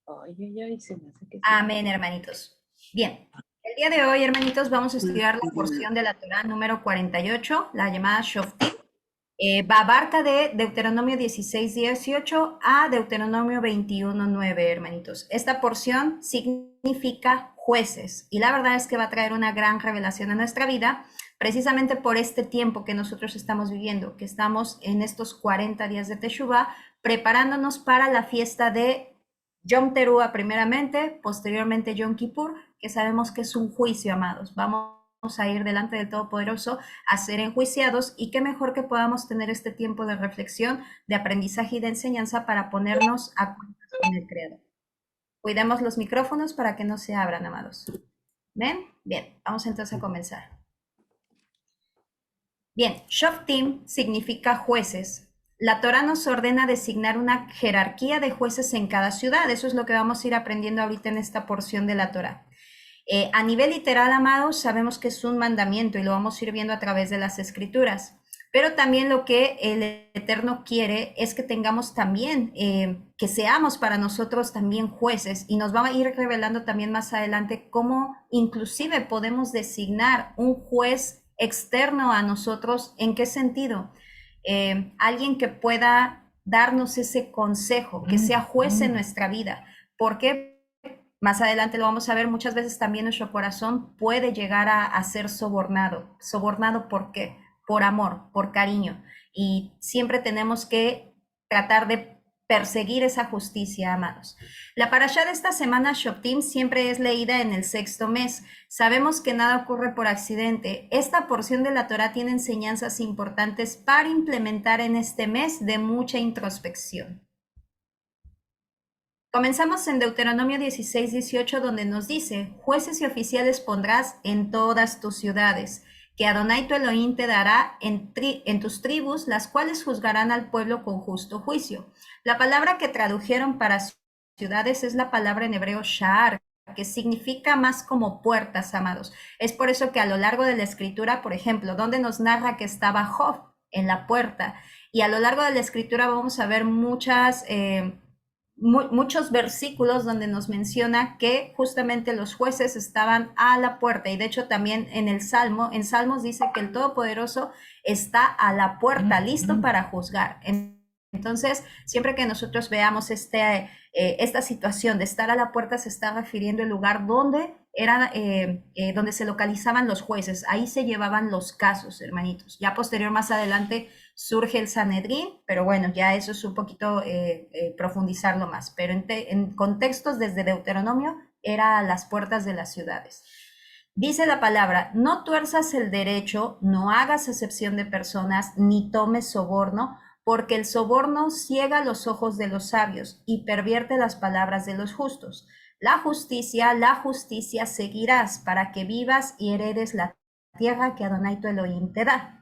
Ay, ay, ay, se me hace que sí. Amén, hermanitos. Bien, el día de hoy, hermanitos, vamos a estudiar la porción de la Torá número 48, la llamada Shoftim. Abarca de Deuteronomio 16:18 a Deuteronomio 21:9, hermanitos. Esta porción significa jueces y la verdad es que va a traer una gran revelación a nuestra vida, precisamente por este tiempo que nosotros estamos viviendo, que estamos en estos 40 días de Teshuvah, preparándonos para la fiesta de Yom Teruah primeramente, posteriormente Yom Kippur, que sabemos que es un juicio, amados. Vamos a ir delante del Todopoderoso a ser enjuiciados y qué mejor que podamos tener este tiempo de reflexión, de aprendizaje y de enseñanza para ponernos a cuentas con el Creador. Cuidemos los micrófonos para que no se abran, amados. ¿Ven? Bien, vamos entonces a comenzar. Bien, Shoftim significa jueces. La Torah nos ordena designar una jerarquía de jueces en cada ciudad. Eso es lo que vamos a ir aprendiendo ahorita en esta porción de la Torah. A nivel literal, amados, sabemos que es un mandamiento y lo vamos a ir viendo a través de las escrituras. Pero también lo que el Eterno quiere es que tengamos también, que seamos para nosotros también jueces, y nos va a ir revelando también más adelante cómo inclusive podemos designar un juez externo a nosotros. ¿En qué sentido? Alguien que pueda darnos ese consejo, que sea juez en nuestra vida. ¿Por qué? Más adelante lo vamos a ver, muchas veces también nuestro corazón puede llegar a ser sobornado. ¿Sobornado por qué? Por amor, por cariño. Y siempre tenemos que tratar de perseguir esa justicia, amados. La parashá de esta semana, Shoftim, siempre es leída en el sexto mes. Sabemos que nada ocurre por accidente. Esta porción de la Torá tiene enseñanzas importantes para implementar en este mes de mucha introspección. Comenzamos en Deuteronomio 16:18, donde nos dice: jueces y oficiales pondrás en todas tus ciudades, que Adonai tu Elohim te dará en tus tribus, las cuales juzgarán al pueblo con justo juicio. La palabra que tradujeron para ciudades es la palabra en hebreo sha'ar, que significa más como puertas, amados. Es por eso que a lo largo de la escritura, por ejemplo, donde nos narra que estaba Job en la puerta, y a lo largo de la escritura vamos a ver muchos versículos donde nos menciona que justamente los jueces estaban a la puerta, y de hecho también en Salmos dice que el Todopoderoso está a la puerta, listo para juzgar. Entonces, siempre que nosotros veamos esta situación de estar a la puerta, se está refiriendo al lugar donde se localizaban los jueces. Ahí se llevaban los casos, hermanitos. Ya posterior, más adelante, surge el Sanedrín, pero bueno, ya eso es un poquito profundizarlo más. Pero en contextos desde Deuteronomio era a las puertas de las ciudades. Dice la palabra: no tuerzas el derecho, no hagas acepción de personas, ni tomes soborno, porque el soborno ciega los ojos de los sabios y pervierte las palabras de los justos. La justicia seguirás, para que vivas y heredes la tierra que Adonai tu Elohim te da.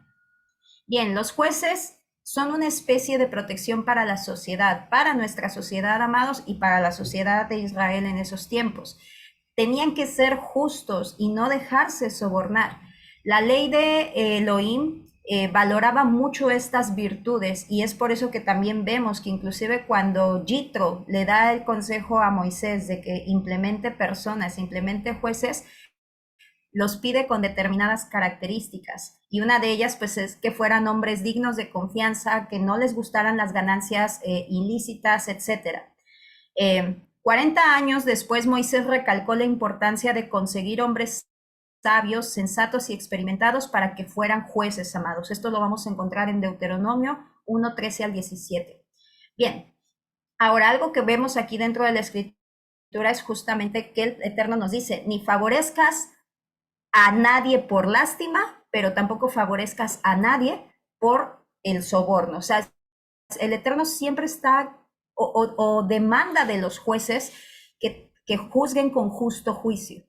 Bien, los jueces son una especie de protección para la sociedad, para nuestra sociedad, amados, y para la sociedad de Israel en esos tiempos. Tenían que ser justos y no dejarse sobornar. La ley de Elohim valoraba mucho estas virtudes, y es por eso que también vemos que inclusive cuando Jitro le da el consejo a Moisés de que implemente personas, implemente jueces, los pide con determinadas características, y una de ellas pues es que fueran hombres dignos de confianza, que no les gustaran las ganancias ilícitas, etcétera. 40 años después, Moisés recalcó la importancia de conseguir hombres sabios, sensatos y experimentados para que fueran jueces, amados. Esto lo vamos a encontrar en Deuteronomio 1:13 al 17. Bien, ahora algo que vemos aquí dentro de la escritura es justamente que el Eterno nos dice: ni favorezcas a nadie por lástima, pero tampoco favorezcas a nadie por el soborno. O sea, el Eterno siempre está o demanda de los jueces que juzguen con justo juicio.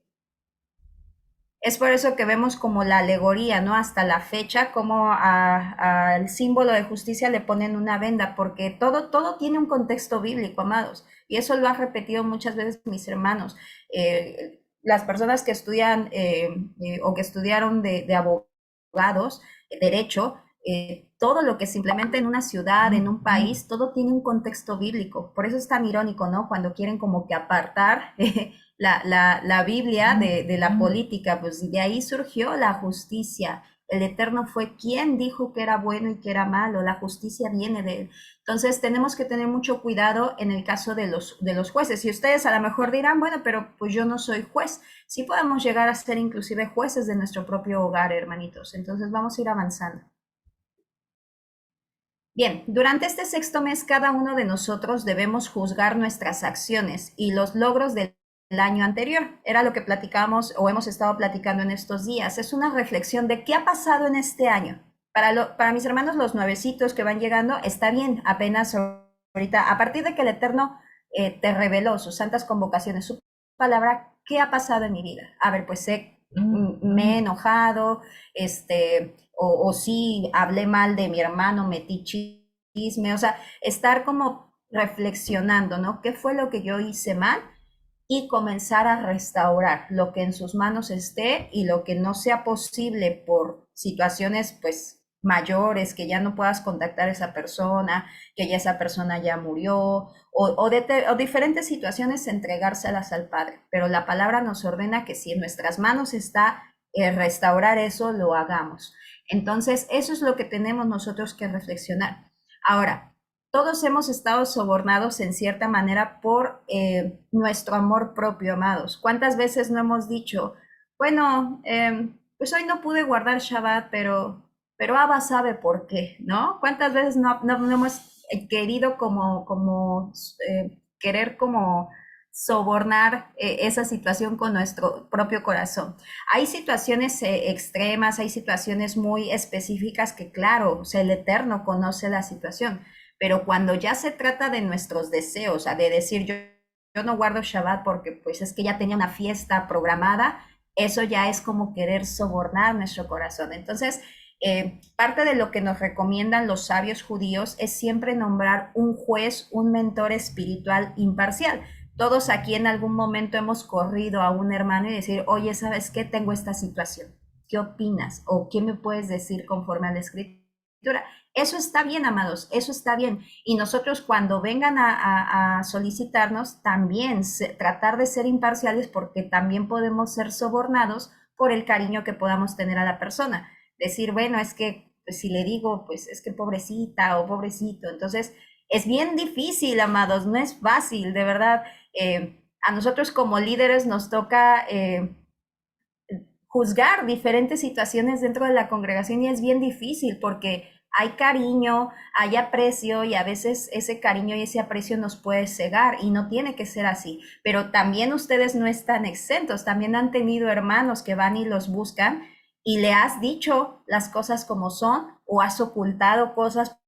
Es por eso que vemos como la alegoría, ¿no? Hasta la fecha, como al símbolo de justicia le ponen una venda, porque todo tiene un contexto bíblico, amados. Y eso lo han repetido muchas veces mis hermanos. Las personas que estudian o que estudiaron de abogados, derecho, todo lo que se implementa en una ciudad, en un país, todo tiene un contexto bíblico. Por eso es tan irónico, ¿no? Cuando quieren como que apartar la Biblia de la política, pues de ahí surgió la justicia. El Eterno fue quien dijo que era bueno y que era malo. La justicia viene de él. Entonces tenemos que tener mucho cuidado en el caso de los jueces. Y ustedes a lo mejor dirán, bueno, pero pues yo no soy juez. Sí podemos llegar a ser inclusive jueces de nuestro propio hogar, hermanitos. Entonces vamos a ir avanzando. Bien, durante este sexto mes cada uno de nosotros debemos juzgar nuestras acciones y los logros del año anterior. Era lo que platicamos o hemos estado platicando en estos días. Es una reflexión de qué ha pasado en este año. Para mis hermanos los nuevecitos que van llegando, está bien, apenas ahorita, a partir de que el Eterno te reveló sus santas convocaciones, su palabra, ¿qué ha pasado en mi vida? A ver, pues me he enojado, o sí hablé mal de mi hermano, metí chisme, o sea, estar como reflexionando, ¿no? ¿Qué fue lo que yo hice mal? Y comenzar a restaurar lo que en sus manos esté y lo que no sea posible por situaciones pues mayores, que ya no puedas contactar a esa persona, que ya esa persona ya murió, o diferentes situaciones, entregárselas al Padre. Pero la palabra nos ordena que si en nuestras manos está restaurar eso, lo hagamos. Entonces, eso es lo que tenemos nosotros que reflexionar. Ahora, todos hemos estado sobornados en cierta manera por nuestro amor propio, amados. ¿Cuántas veces no hemos dicho, bueno, pues hoy no pude guardar Shabbat, pero Abba sabe por qué, ¿no? ¿Cuántas veces no hemos querido querer como sobornar esa situación con nuestro propio corazón? Hay situaciones extremas, hay situaciones muy específicas que, claro, o sea, el Eterno conoce la situación, pero cuando ya se trata de nuestros deseos, o sea, de decir yo no guardo Shabbat porque pues es que ya tenía una fiesta programada, eso ya es como querer sobornar nuestro corazón. Entonces, parte de lo que nos recomiendan los sabios judíos es siempre nombrar un juez, un mentor espiritual imparcial. Todos aquí en algún momento hemos corrido a un hermano y decir, oye, ¿sabes qué? Tengo esta situación. ¿Qué opinas? ¿O qué me puedes decir conforme a la escritura? Eso está bien, amados, eso está bien. Y nosotros cuando vengan a solicitarnos, también tratar de ser imparciales porque también podemos ser sobornados por el cariño que podamos tener a la persona. Decir, bueno, es que pues, si le digo, pues es que pobrecita o pobrecito. Entonces, es bien difícil, amados, no es fácil, de verdad. A nosotros como líderes nos toca juzgar diferentes situaciones dentro de la congregación y es bien difícil porque hay cariño, hay aprecio y a veces ese cariño y ese aprecio nos puede cegar y no tiene que ser así. Pero también ustedes no están exentos, también han tenido hermanos que van y los buscan y le has dicho las cosas como son o has ocultado cosas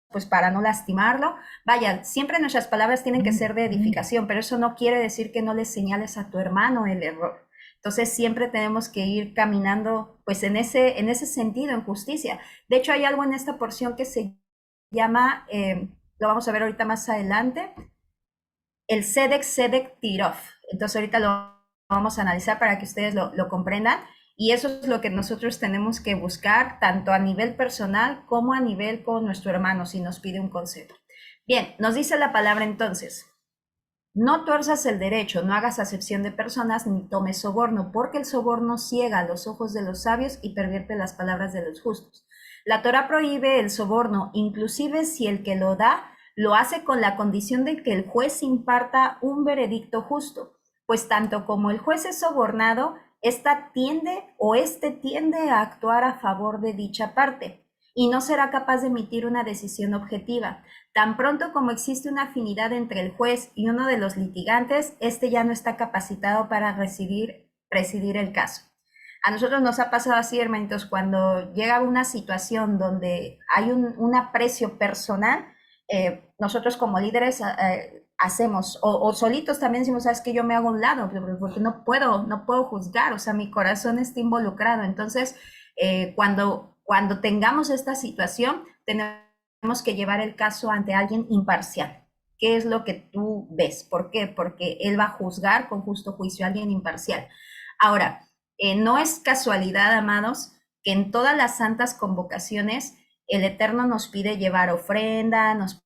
pues para no lastimarlo. Vaya, siempre nuestras palabras tienen que ser de edificación, pero eso no quiere decir que no le señales a tu hermano el error. Entonces siempre tenemos que ir caminando pues en ese sentido, en justicia. De hecho, hay algo en esta porción que se llama, lo vamos a ver ahorita más adelante, el Sedek Sedek Tirov. Entonces ahorita lo vamos a analizar para que ustedes lo comprendan. Y eso es lo que nosotros tenemos que buscar, tanto a nivel personal como a nivel con nuestro hermano, si nos pide un consejo. Bien, nos dice la palabra entonces, no tuerzas el derecho, no hagas acepción de personas, ni tomes soborno, porque el soborno ciega los ojos de los sabios y pervierte las palabras de los justos. La Torá prohíbe el soborno, inclusive si el que lo da lo hace con la condición de que el juez imparta un veredicto justo, pues tanto como el juez es sobornado, éste tiende a actuar a favor de dicha parte y no será capaz de emitir una decisión objetiva. Tan pronto como existe una afinidad entre el juez y uno de los litigantes, este ya no está capacitado para presidir el caso. A nosotros nos ha pasado así, hermanitos, cuando llega una situación donde hay un aprecio personal, nosotros como líderes hacemos, o solitos también decimos, sabes que yo me hago a un lado, porque no puedo juzgar, o sea, mi corazón está involucrado. Entonces, cuando tengamos esta situación, tenemos que llevar el caso ante alguien imparcial. ¿Qué es lo que tú ves? ¿Por qué? Porque él va a juzgar con justo juicio a alguien imparcial. Ahora, no es casualidad, amados, que en todas las santas convocaciones el Eterno nos pide llevar ofrenda, nos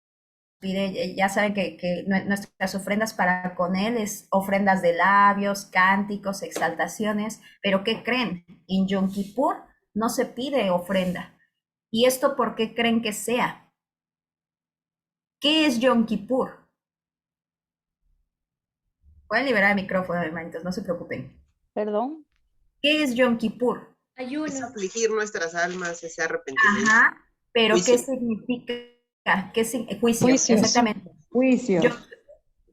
pide, ya saben que nuestras ofrendas para con Él es ofrendas de labios, cánticos, exaltaciones, pero ¿qué creen? En Yom Kippur no se pide ofrenda. ¿Y esto por qué creen que sea? ¿Qué es Yom Kippur? Pueden liberar el micrófono, hermanitos, no se preocupen. Perdón. ¿Qué es Yom Kippur? Es Ayuno. afligir nuestras almas, ese arrepentimiento. Ajá, pero ¿qué Juicio. significa? Juicio, Juicio. exactamente. Juicio.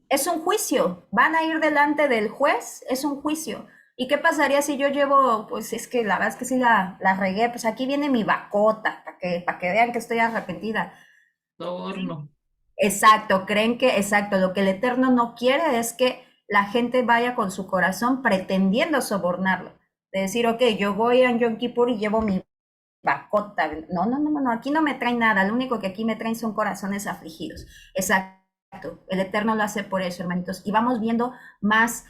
Es un juicio, van a ir delante del juez, es un juicio. ¿Y qué pasaría si yo llevo, pues es que la verdad es que sí la regué, pues aquí viene mi bacota, para que vean que estoy arrepentida? Soborno. Exacto, creen que, exacto, lo que el Eterno no quiere es que la gente vaya con su corazón pretendiendo sobornarlo. De decir, ok, yo voy a Yom Kippur y llevo mi bacota. No, no, no, no, aquí no me traen nada, lo único que aquí me traen son corazones afligidos. Exacto, el Eterno lo hace por eso, hermanitos. Y vamos viendo más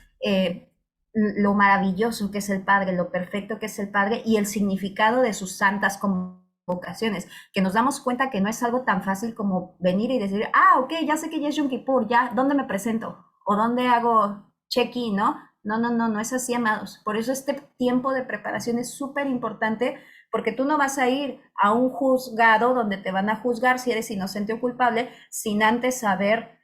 lo maravilloso que es el Padre, lo perfecto que es el Padre y el significado de sus santas convocaciones, que nos damos cuenta que no es algo tan fácil como venir y decir, ah, ok, ya sé que ya es Yom Kippur, ya, ¿dónde me presento? ¿O dónde hago check-in, no? No, no, no, no es así, amados. Por eso este tiempo de preparación es súper importante, porque tú no vas a ir a un juzgado donde te van a juzgar si eres inocente o culpable sin antes haber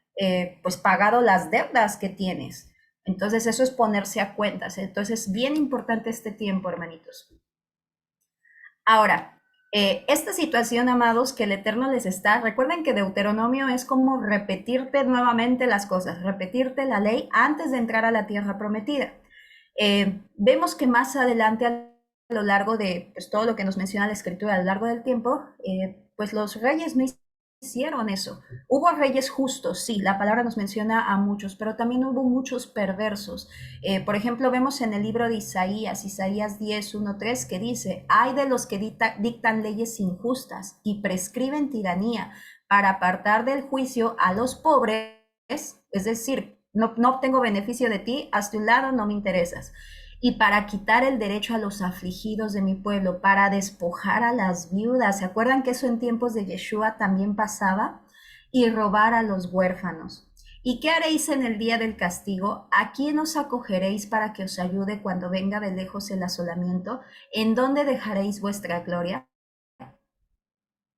pues pagado las deudas que tienes. Entonces eso es ponerse a cuentas. Entonces es bien importante este tiempo, hermanitos. Ahora, esta situación, amados, que el Eterno les está, recuerden que Deuteronomio es como repetirte nuevamente las cosas, repetirte la ley antes de entrar a la tierra prometida. Vemos que más adelante, a lo largo de pues, todo lo que nos menciona la Escritura a lo largo del tiempo, pues los reyes no hicieron eso. Hubo reyes justos, sí, la palabra nos menciona a muchos, pero también hubo muchos perversos. Por ejemplo, vemos en el libro de Isaías 10, 1, 3, que dice, hay de los que dictan leyes injustas y prescriben tiranía para apartar del juicio a los pobres, es decir, no obtengo beneficio de ti, hazte un lado, no me interesas. Y para quitar el derecho a los afligidos de mi pueblo, para despojar a las viudas. ¿Se acuerdan que eso en tiempos de Yeshua también pasaba? Y robar a los huérfanos. ¿Y qué haréis en el día del castigo? ¿A quién os acogeréis para que os ayude cuando venga de lejos el asolamiento? ¿En dónde dejaréis vuestra gloria?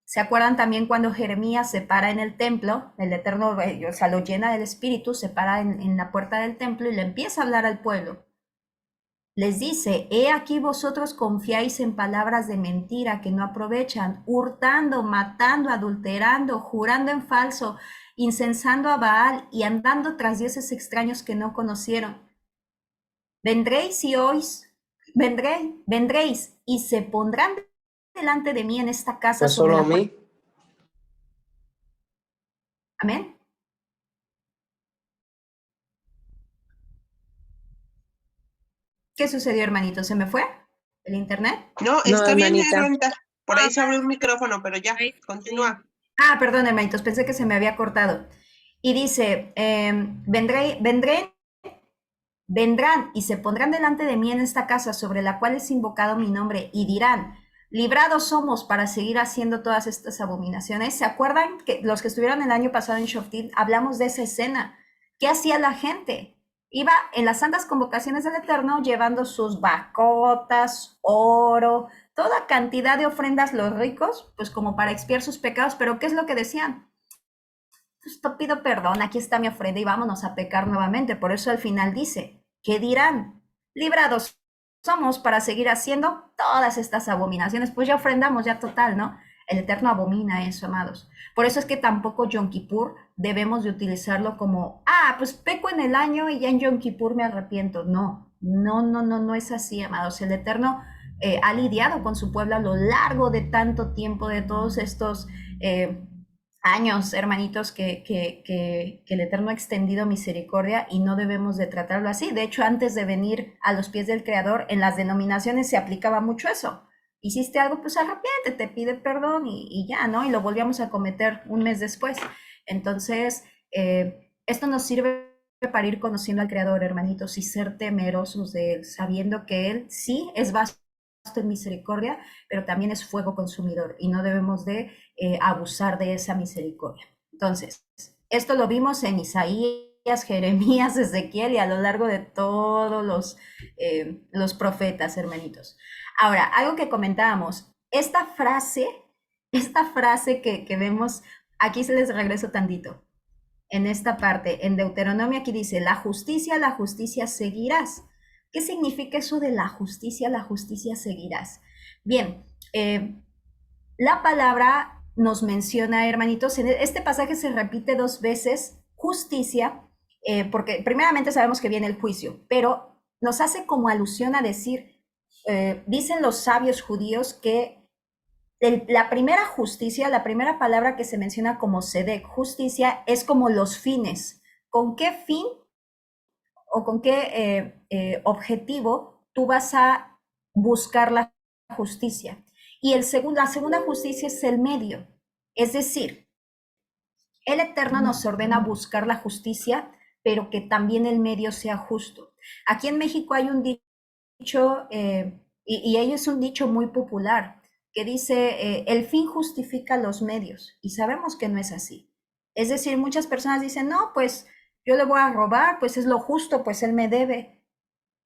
¿Se acuerdan también cuando Jeremías se para en el templo? El Eterno, o sea, lo llena del Espíritu, se para en la puerta del templo y le empieza a hablar al pueblo. Les dice, he aquí vosotros confiáis en palabras de mentira que no aprovechan, hurtando, matando, adulterando, jurando en falso, incensando a Baal y andando tras dioses extraños que no conocieron. Vendréis y oís, vendréis y se pondrán delante de mí en esta casa. Pues solo a mí. Amén. ¿Qué sucedió, hermanito? ¿Se me fue el internet? No, está bien, hermanita. hermanita. Por ahí se abrió un micrófono, pero ya, continúa. Ah, perdón, hermanitos, pensé que se me había cortado. Y dice, vendrán y se pondrán delante de mí en esta casa sobre la cual es invocado mi nombre y dirán, librados somos para seguir haciendo todas estas abominaciones. ¿Se acuerdan que los que estuvieron el año pasado en Shoftim hablamos de esa escena? ¿Qué hacía la gente? Iba en las santas convocaciones del Eterno llevando sus bacotas, oro, toda cantidad de ofrendas los ricos, pues como para expiar sus pecados, pero ¿qué es lo que decían? Pues te pido perdón, aquí está mi ofrenda y vámonos a pecar nuevamente. Por eso al final dice, ¿qué dirán? Librados somos para seguir haciendo todas estas abominaciones. Pues ya ofrendamos, ya total, ¿no? El Eterno abomina eso, amados. Por eso es que tampoco Yom Kippur debemos de utilizarlo como, ah, pues peco en el año y ya en Yom Kippur me arrepiento. No, no, no, no, no es así, amados. El Eterno ha lidiado con su pueblo a lo largo de tanto tiempo, de todos estos años, hermanitos, que el Eterno ha extendido misericordia y no debemos de tratarlo así. De hecho, antes de venir a los pies del Creador, en las denominaciones se aplicaba mucho eso. Hiciste algo, pues arrepiéntete, pide perdón y ya, ¿no? Y lo volvíamos a cometer un mes después. Entonces, esto nos sirve para ir conociendo al Creador, hermanitos, y ser temerosos de Él, sabiendo que Él sí es vasto en misericordia, pero también es fuego consumidor y no debemos de abusar de esa misericordia. Entonces, esto lo vimos en Isaías, Jeremías, Ezequiel y a lo largo de todos los profetas, hermanitos. Ahora, algo que comentábamos, esta frase que vemos, aquí se les regreso tantito, en esta parte, en Deuteronomio aquí dice, la justicia seguirás. ¿Qué significa eso de la justicia seguirás? Bien, la palabra nos menciona, hermanitos, en este pasaje se repite 2 veces, justicia, porque primeramente sabemos que viene el juicio, pero nos hace como alusión a decir, dicen los sabios judíos que la primera justicia, la primera palabra que se menciona como sedek, justicia, es como los fines. ¿Con qué fin o con qué objetivo tú vas a buscar la justicia? Y la segunda justicia es el medio. Es decir, el Eterno nos ordena buscar la justicia, pero que también el medio sea justo. Aquí en México hay un dicho, y ello es un dicho muy popular, que dice, el fin justifica los medios, y sabemos que no es así. Es decir, muchas personas dicen, no, pues yo le voy a robar, pues es lo justo, pues él me debe.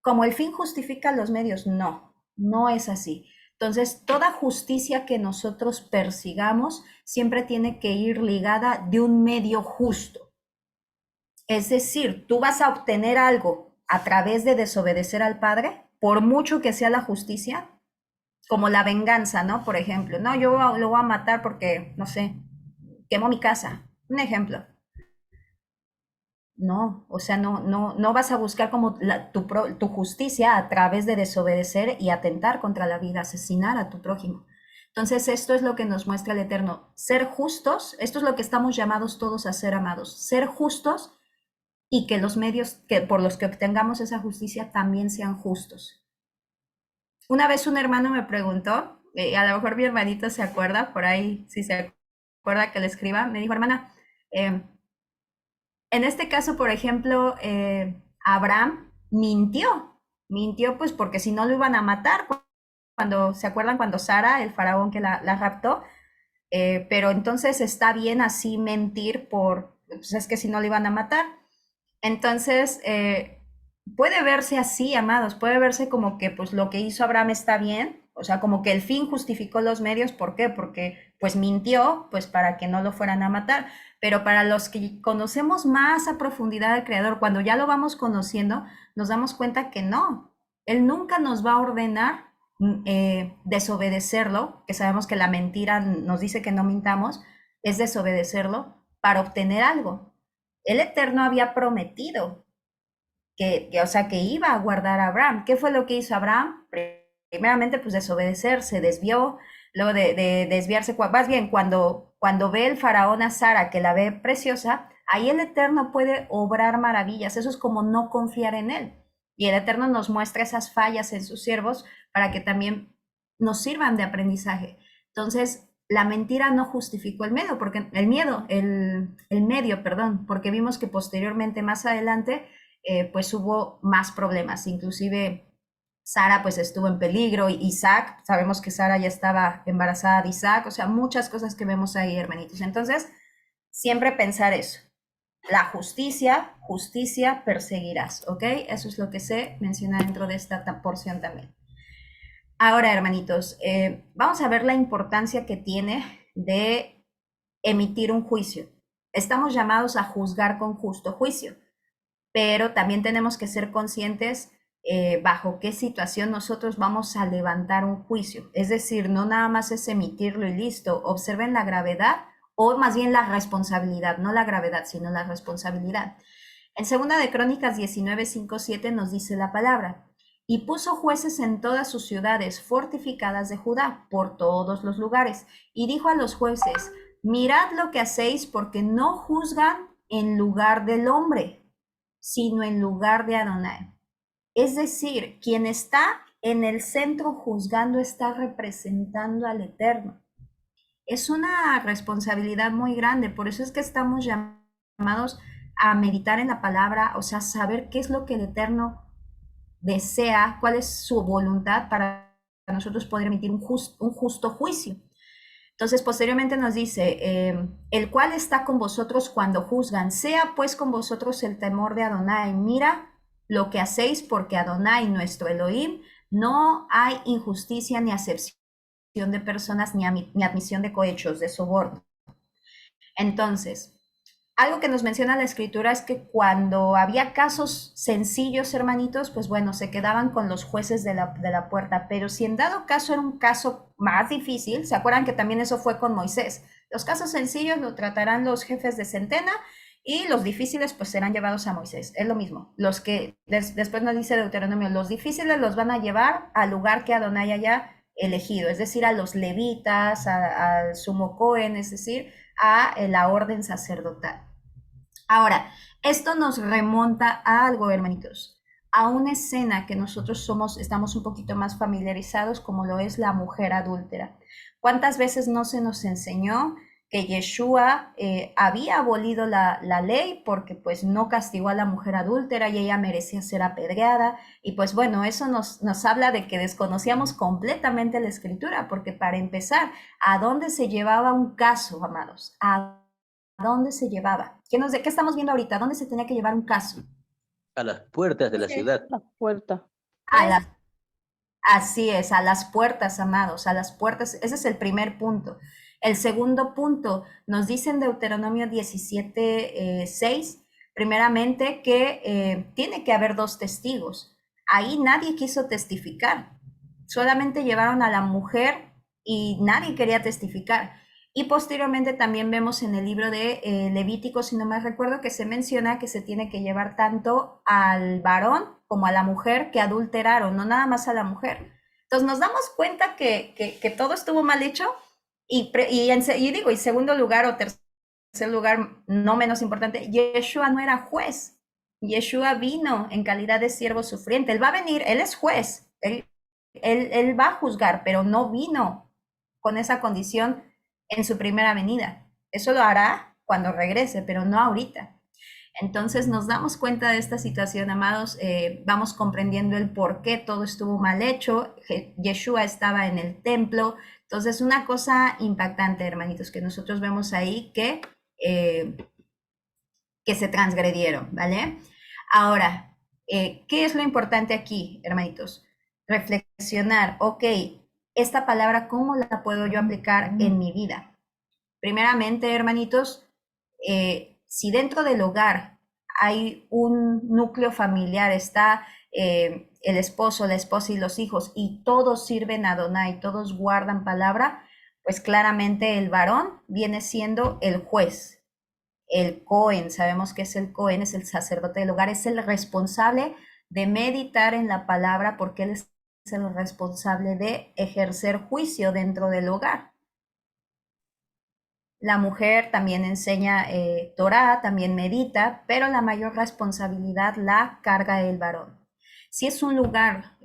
Como el fin justifica los medios, no, no es así. Entonces, toda justicia que nosotros persigamos siempre tiene que ir ligada de un medio justo. Es decir, tú vas a obtener algo a través de desobedecer al Padre, por mucho que sea la justicia, como la venganza, ¿no? Por ejemplo, no, yo lo voy a matar porque, no sé, quemó mi casa. Un ejemplo. No, o sea, no vas a buscar como tu justicia a través de desobedecer y atentar contra la vida, asesinar a tu prójimo. Entonces, esto es lo que nos muestra el Eterno. Ser justos, esto es lo que estamos llamados todos a ser, amados. Ser justos y que los medios por los que obtengamos esa justicia también sean justos. Una vez un hermano me preguntó, a lo mejor mi hermanito se acuerda, por ahí si se acuerda que le escriba, me dijo, hermana, en este caso, por ejemplo, Abraham mintió pues porque si no lo iban a matar, cuando, ¿se acuerdan cuando Sara, el faraón que la raptó? Pero entonces está bien así mentir pues es que si no lo iban a matar. Entonces, puede verse así, amados, puede verse como que pues lo que hizo Abraham está bien, o sea, como que el fin justificó los medios, ¿por qué? Porque pues mintió, pues para que no lo fueran a matar, pero para los que conocemos más a profundidad al Creador, cuando ya lo vamos conociendo, nos damos cuenta que no, Él nunca nos va a ordenar desobedecerlo, que sabemos que la mentira nos dice que no mintamos, es desobedecerlo para obtener algo. El Eterno había prometido o sea, que iba a guardar a Abraham. ¿Qué fue lo que hizo Abraham? Primeramente, pues desobedecer, se desvió, luego de desviarse, más bien cuando ve el faraón a Sara, que la ve preciosa, ahí el Eterno puede obrar maravillas. Eso es como no confiar en él. Y el Eterno nos muestra esas fallas en sus siervos para que también nos sirvan de aprendizaje. Entonces, la mentira no justificó el medio, porque vimos que posteriormente, más adelante, pues hubo más problemas, inclusive Sara pues estuvo en peligro, y Isaac, sabemos que Sara ya estaba embarazada de Isaac, o sea, muchas cosas que vemos ahí, hermanitos. Entonces, siempre pensar eso, la justicia perseguirás, ¿ok? Eso es lo que se menciona dentro de esta porción también. Ahora, hermanitos, vamos a ver la importancia que tiene de emitir un juicio. Estamos llamados a juzgar con justo juicio, pero también tenemos que ser conscientes bajo qué situación nosotros vamos a levantar un juicio. Es decir, no nada más es emitirlo y listo. Observen la gravedad, o más bien la responsabilidad, no la gravedad, sino la responsabilidad. En 2 de Crónicas 19, 5, 7 nos dice la palabra: y puso jueces en todas sus ciudades fortificadas de Judá, por todos los lugares, y dijo a los jueces: mirad lo que hacéis, porque no juzgan en lugar del hombre, sino en lugar de Adonai. Es decir, quien está en el centro juzgando está representando al Eterno. Es una responsabilidad muy grande, por eso es que estamos llamados a meditar en la palabra, o sea, saber qué es lo que el Eterno desea, cuál es su voluntad para nosotros poder emitir un justo juicio. Entonces, posteriormente nos dice, el cual está con vosotros cuando juzgan, sea pues con vosotros el temor de Adonai. Mira lo que hacéis, porque Adonai, nuestro Elohim, no hay injusticia ni acepción de personas ni admisión de cohechos, de soborno. Entonces, algo que nos menciona la escritura es que cuando había casos sencillos, hermanitos, pues bueno, se quedaban con los jueces de la puerta, pero si en dado caso era un caso más difícil, ¿se acuerdan que también eso fue con Moisés? Los casos sencillos lo tratarán los jefes de centena y los difíciles pues serán llevados a Moisés, es lo mismo. Los que después nos dice Deuteronomio, los difíciles los van a llevar al lugar que Adonai haya elegido, es decir, a los levitas, al sumo Cohen, es decir, a la orden sacerdotal. Ahora, esto nos remonta a algo, hermanitos, a una escena que nosotros estamos un poquito más familiarizados, como lo es la mujer adúltera. ¿Cuántas veces no se nos enseñó que Yeshua había abolido la ley porque pues no castigó a la mujer adúltera y ella merecía ser apedreada? Y pues bueno, eso nos habla de que desconocíamos completamente la escritura, porque para empezar, ¿a dónde se llevaba un caso, amados? ¿A dónde se llevaba? ¿Qué estamos viendo ahorita? ¿A dónde se tenía que llevar un caso? A las puertas de la ciudad. La puerta. Así es, a las puertas, amados, a las puertas. Ese es el primer punto. El segundo punto, nos dice en Deuteronomio 17, 6, primeramente que tiene que haber 2 testigos. Ahí nadie quiso testificar, solamente llevaron a la mujer y nadie quería testificar. Y posteriormente también vemos en el libro de Levítico, si no me recuerdo, que se menciona que se tiene que llevar tanto al varón como a la mujer que adulteraron, no nada más a la mujer. Entonces nos damos cuenta que todo estuvo mal hecho y segundo lugar o tercer lugar, no menos importante, Yeshua no era juez. Yeshua vino en calidad de siervo sufriente. Él va a venir, él es juez, él va a juzgar, pero no vino con esa condición en su primera venida. Eso lo hará cuando regrese, pero no ahorita. Entonces nos damos cuenta de esta situación, amados, vamos comprendiendo el por qué todo estuvo mal hecho. Yeshua estaba en el templo. Entonces, una cosa impactante, hermanitos, que nosotros vemos ahí que se transgredieron, ¿vale? Ahora, ¿qué es lo importante aquí, hermanitos? Reflexionar, ok, esta palabra, ¿cómo la puedo yo aplicar en mi vida? Primeramente, hermanitos, si dentro del hogar hay un núcleo familiar, está el esposo, la esposa y los hijos, y todos sirven a Adonai, todos guardan palabra, pues claramente el varón viene siendo el juez, el Cohen, sabemos que es el Cohen, es el sacerdote del hogar, es el responsable de meditar en la palabra porque él es el responsable de ejercer juicio dentro del hogar. La mujer también enseña Torah, también medita, pero la mayor responsabilidad la carga el varón. Si es un lugar,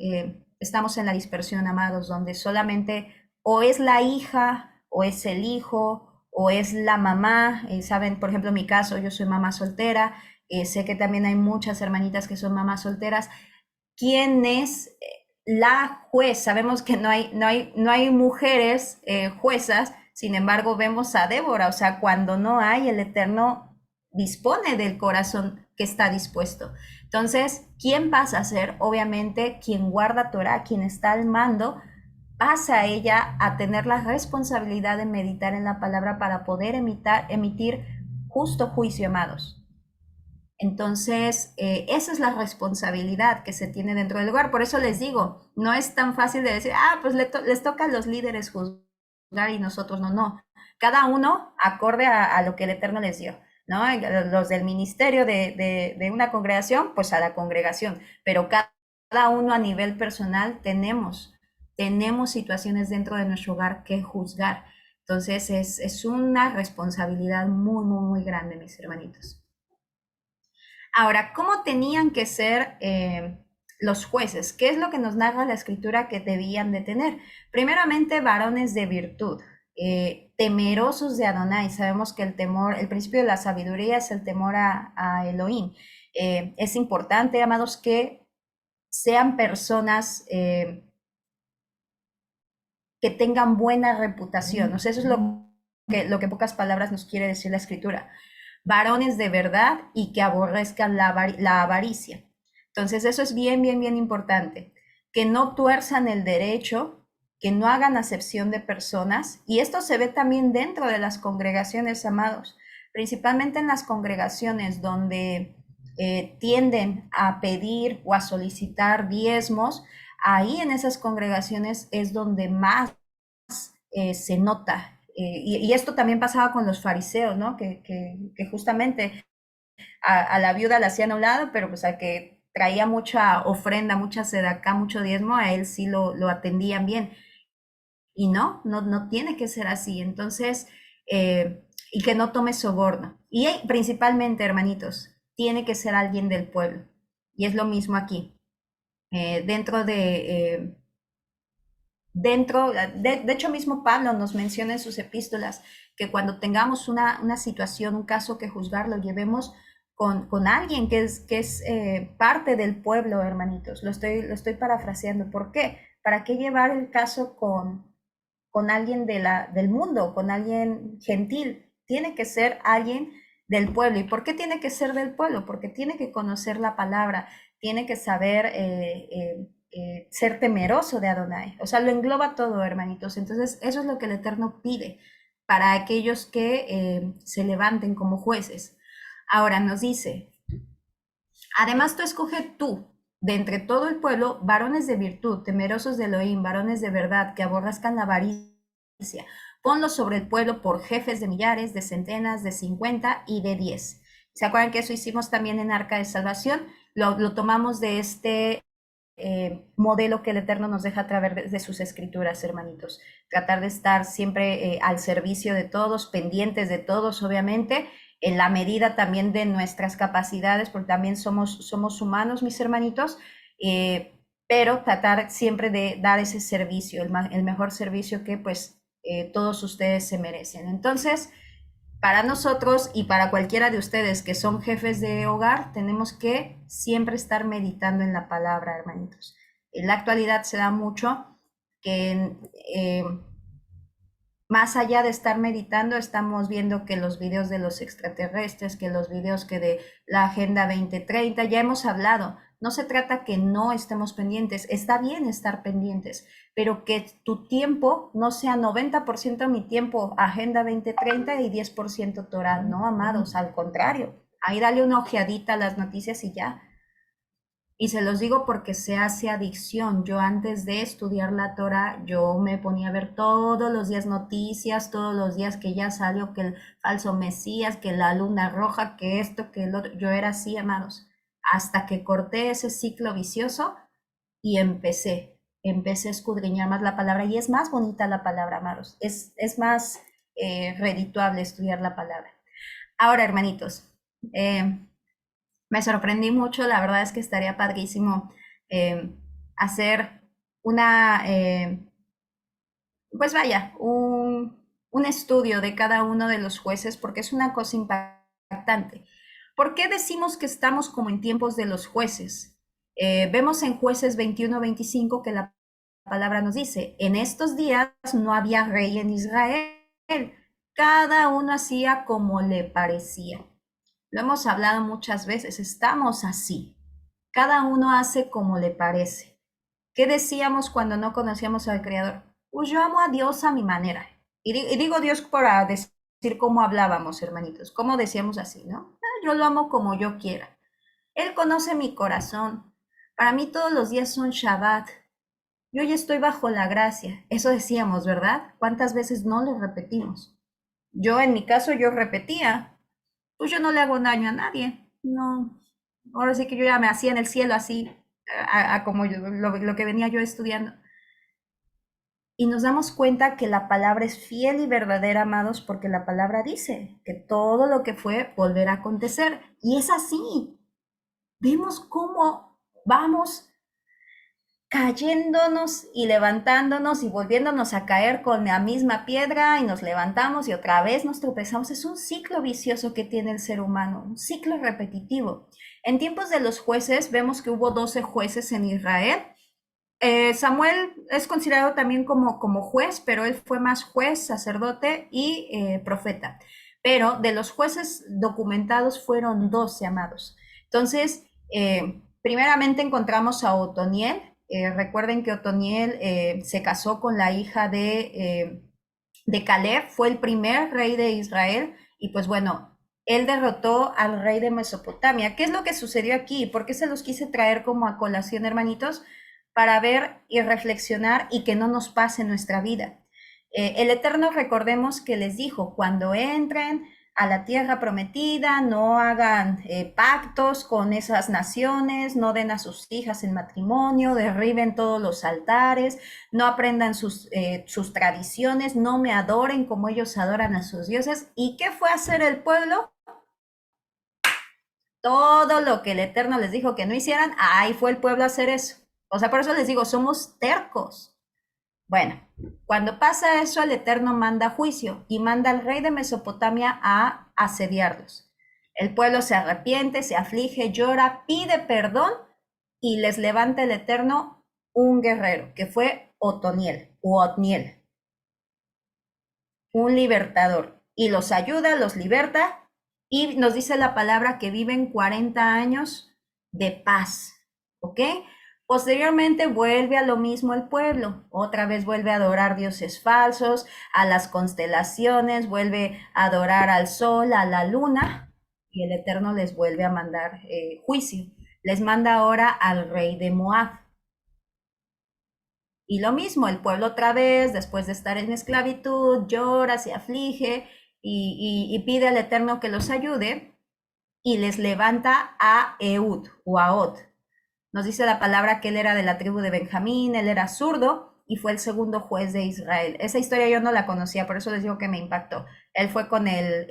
estamos en la dispersión, amados, donde solamente o es la hija, o es el hijo, o es la mamá, saben, por ejemplo, en mi caso, yo soy mamá soltera, sé que también hay muchas hermanitas que son mamás solteras. ¿Quién es la juez? Sabemos que no hay mujeres juezas. Sin embargo, vemos a Débora, o sea, cuando no hay, el Eterno dispone del corazón que está dispuesto. Entonces, ¿quién pasa a ser? Obviamente, quien guarda Torah, quien está al mando, pasa ella a tener la responsabilidad de meditar en la palabra para poder emitir justo juicio, amados. Entonces, esa es la responsabilidad que se tiene dentro del hogar. Por eso les digo, no es tan fácil de decir, pues les toca a los líderes juzgar y nosotros no. Cada uno acorde a lo que el Eterno les dio, ¿no? Los del ministerio de una congregación, pues a la congregación, pero cada uno a nivel personal tenemos situaciones dentro de nuestro hogar que juzgar. Entonces es una responsabilidad muy, muy, muy grande, mis hermanitos. Ahora, ¿cómo tenían que ser los jueces? ¿Qué es lo que nos narra la escritura que debían de tener? Primeramente, varones de virtud, temerosos de Adonai. Sabemos que el temor, el principio de la sabiduría es el temor a Elohim. Es importante, amados, que sean personas que tengan buena reputación. O sea, eso es lo que en pocas palabras nos quiere decir la escritura. Varones de verdad y que aborrezcan la avaricia. Entonces, eso es bien, bien, bien importante. Que no tuerzan el derecho, que no hagan acepción de personas. Y esto se ve también dentro de las congregaciones, amados. Principalmente en las congregaciones donde tienden a pedir o a solicitar diezmos, ahí en esas congregaciones es donde más se nota. Y esto también pasaba con los fariseos, ¿no? Que justamente a la viuda la hacían a un lado, pero pues al que traía mucha ofrenda, mucha sedacá, mucho diezmo, a él sí lo atendían bien. Y no tiene que ser así. Entonces, y que no tome soborno. Y principalmente, hermanitos, tiene que ser alguien del pueblo. Y es lo mismo aquí. De hecho mismo Pablo nos menciona en sus epístolas que cuando tengamos una situación, un caso que juzgar, lo llevemos con alguien que es parte del pueblo, hermanitos. Lo estoy parafraseando. ¿Por qué? ¿Para qué llevar el caso con alguien del mundo, con alguien gentil? Tiene que ser alguien del pueblo. ¿Y por qué tiene que ser del pueblo? Porque tiene que conocer la palabra, tiene que saber ser temeroso de Adonai. O sea, lo engloba todo, hermanitos. Entonces, eso es lo que el Eterno pide para aquellos que se levanten como jueces. Ahora nos dice, además tú escoge tú, de entre todo el pueblo, varones de virtud, temerosos de Elohim, varones de verdad, que aborrezcan la avaricia. Ponlos sobre el pueblo por jefes de millares, de centenas, de 50 y de 10. ¿Se acuerdan que eso hicimos también en Arca de Salvación? Lo tomamos de este modelo que el Eterno nos deja a través de sus escrituras, hermanitos. Tratar de estar siempre al servicio de todos, pendientes de todos, obviamente, en la medida también de nuestras capacidades, porque también somos humanos, mis hermanitos, pero tratar siempre de dar ese servicio, el mejor servicio que pues todos ustedes se merecen. Entonces, para nosotros y para cualquiera de ustedes que son jefes de hogar, tenemos que siempre estar meditando en la palabra, hermanitos. En la actualidad se da mucho que más allá de estar meditando, estamos viendo que los videos de los extraterrestres, que los videos que de la Agenda 2030, ya hemos hablado. No se trata que no estemos pendientes, está bien estar pendientes, pero que tu tiempo no sea 90% mi tiempo Agenda 2030 y 10% Torah, no, amados, al contrario. Ahí dale una ojeadita a las noticias y ya. Y se los digo porque se hace adicción. Yo antes de estudiar la Torah, yo me ponía a ver todos los días noticias, todos los días que ya salió que el falso Mesías, que la luna roja, que esto, que el otro. Yo era así, amados, hasta que corté ese ciclo vicioso y empecé a escudriñar más la palabra. Y es más bonita la palabra, amados. Es más redituable estudiar la palabra. Ahora, hermanitos, me sorprendí mucho, la verdad es que estaría padrísimo hacer una, pues vaya, un estudio de cada uno de los jueces, porque es una cosa impactante. ¿Por qué decimos que estamos como en tiempos de los jueces? Vemos en Jueces 21-25 que la palabra nos dice, en estos días no había rey en Israel, cada uno hacía como le parecía. Lo hemos hablado muchas veces, estamos así. Cada uno hace como le parece. ¿Qué decíamos cuando no conocíamos al Creador? Pues yo amo a Dios a mi manera. Y digo Dios para decir cómo hablábamos, hermanitos, cómo decíamos así, ¿no? Yo lo amo como yo quiera. Él conoce mi corazón. Para mí todos los días son Shabbat. Yo ya estoy bajo la gracia. Eso decíamos, ¿verdad? ¿Cuántas veces no lo repetimos? Yo en mi caso yo repetía, pues yo no le hago daño a nadie, no, ahora sí que yo ya me hacía en el cielo así, como lo que venía yo estudiando. Y nos damos cuenta que la palabra es fiel y verdadera, amados, porque la palabra dice que todo lo que fue volverá a acontecer. Y es así. Vemos cómo vamos cayéndonos y levantándonos y volviéndonos a caer con la misma piedra y nos levantamos y otra vez nos tropezamos. Es un ciclo vicioso que tiene el ser humano, un ciclo repetitivo. En tiempos de los jueces vemos que hubo 12 jueces en Israel Samuel es considerado también como juez, pero él fue más juez, sacerdote y profeta. Pero de los jueces documentados fueron 12 amados. Entonces, primeramente encontramos a Otoniel. Recuerden que Otoniel se casó con la hija de Caleb, fue el primer rey de Israel y pues bueno, él derrotó al rey de Mesopotamia. ¿Qué es lo que sucedió aquí? ¿Por qué se los quise traer como a colación, hermanitos? Para ver y reflexionar y que no nos pase en nuestra vida. El Eterno, recordemos que les dijo, cuando entren a la tierra prometida, no hagan pactos con esas naciones, no den a sus hijas en matrimonio, derriben todos los altares, no aprendan sus tradiciones, no me adoren como ellos adoran a sus dioses. ¿Y qué fue hacer el pueblo? Todo lo que el Eterno les dijo que no hicieran, ahí fue el pueblo a hacer eso. O sea, por eso les digo, somos tercos. Bueno, cuando pasa eso, el Eterno manda juicio y manda al rey de Mesopotamia a asediarlos. El pueblo se arrepiente, se aflige, llora, pide perdón y les levanta el Eterno un guerrero, que fue Otoniel, un libertador, y los ayuda, los liberta, y nos dice la palabra que viven 40 años de paz, ¿ok? Posteriormente vuelve a lo mismo el pueblo, otra vez vuelve a adorar dioses falsos, a las constelaciones, vuelve a adorar al sol, a la luna, y el Eterno les vuelve a mandar juicio. Les manda ahora al rey de Moab. Y lo mismo, el pueblo otra vez, después de estar en esclavitud, llora, se aflige y pide al Eterno que los ayude y les levanta a Ehud o a Od. Nos dice la palabra que él era de la tribu de Benjamín, él era zurdo y fue el segundo juez de Israel. Esa historia yo no la conocía, por eso les digo que me impactó. Él fue con el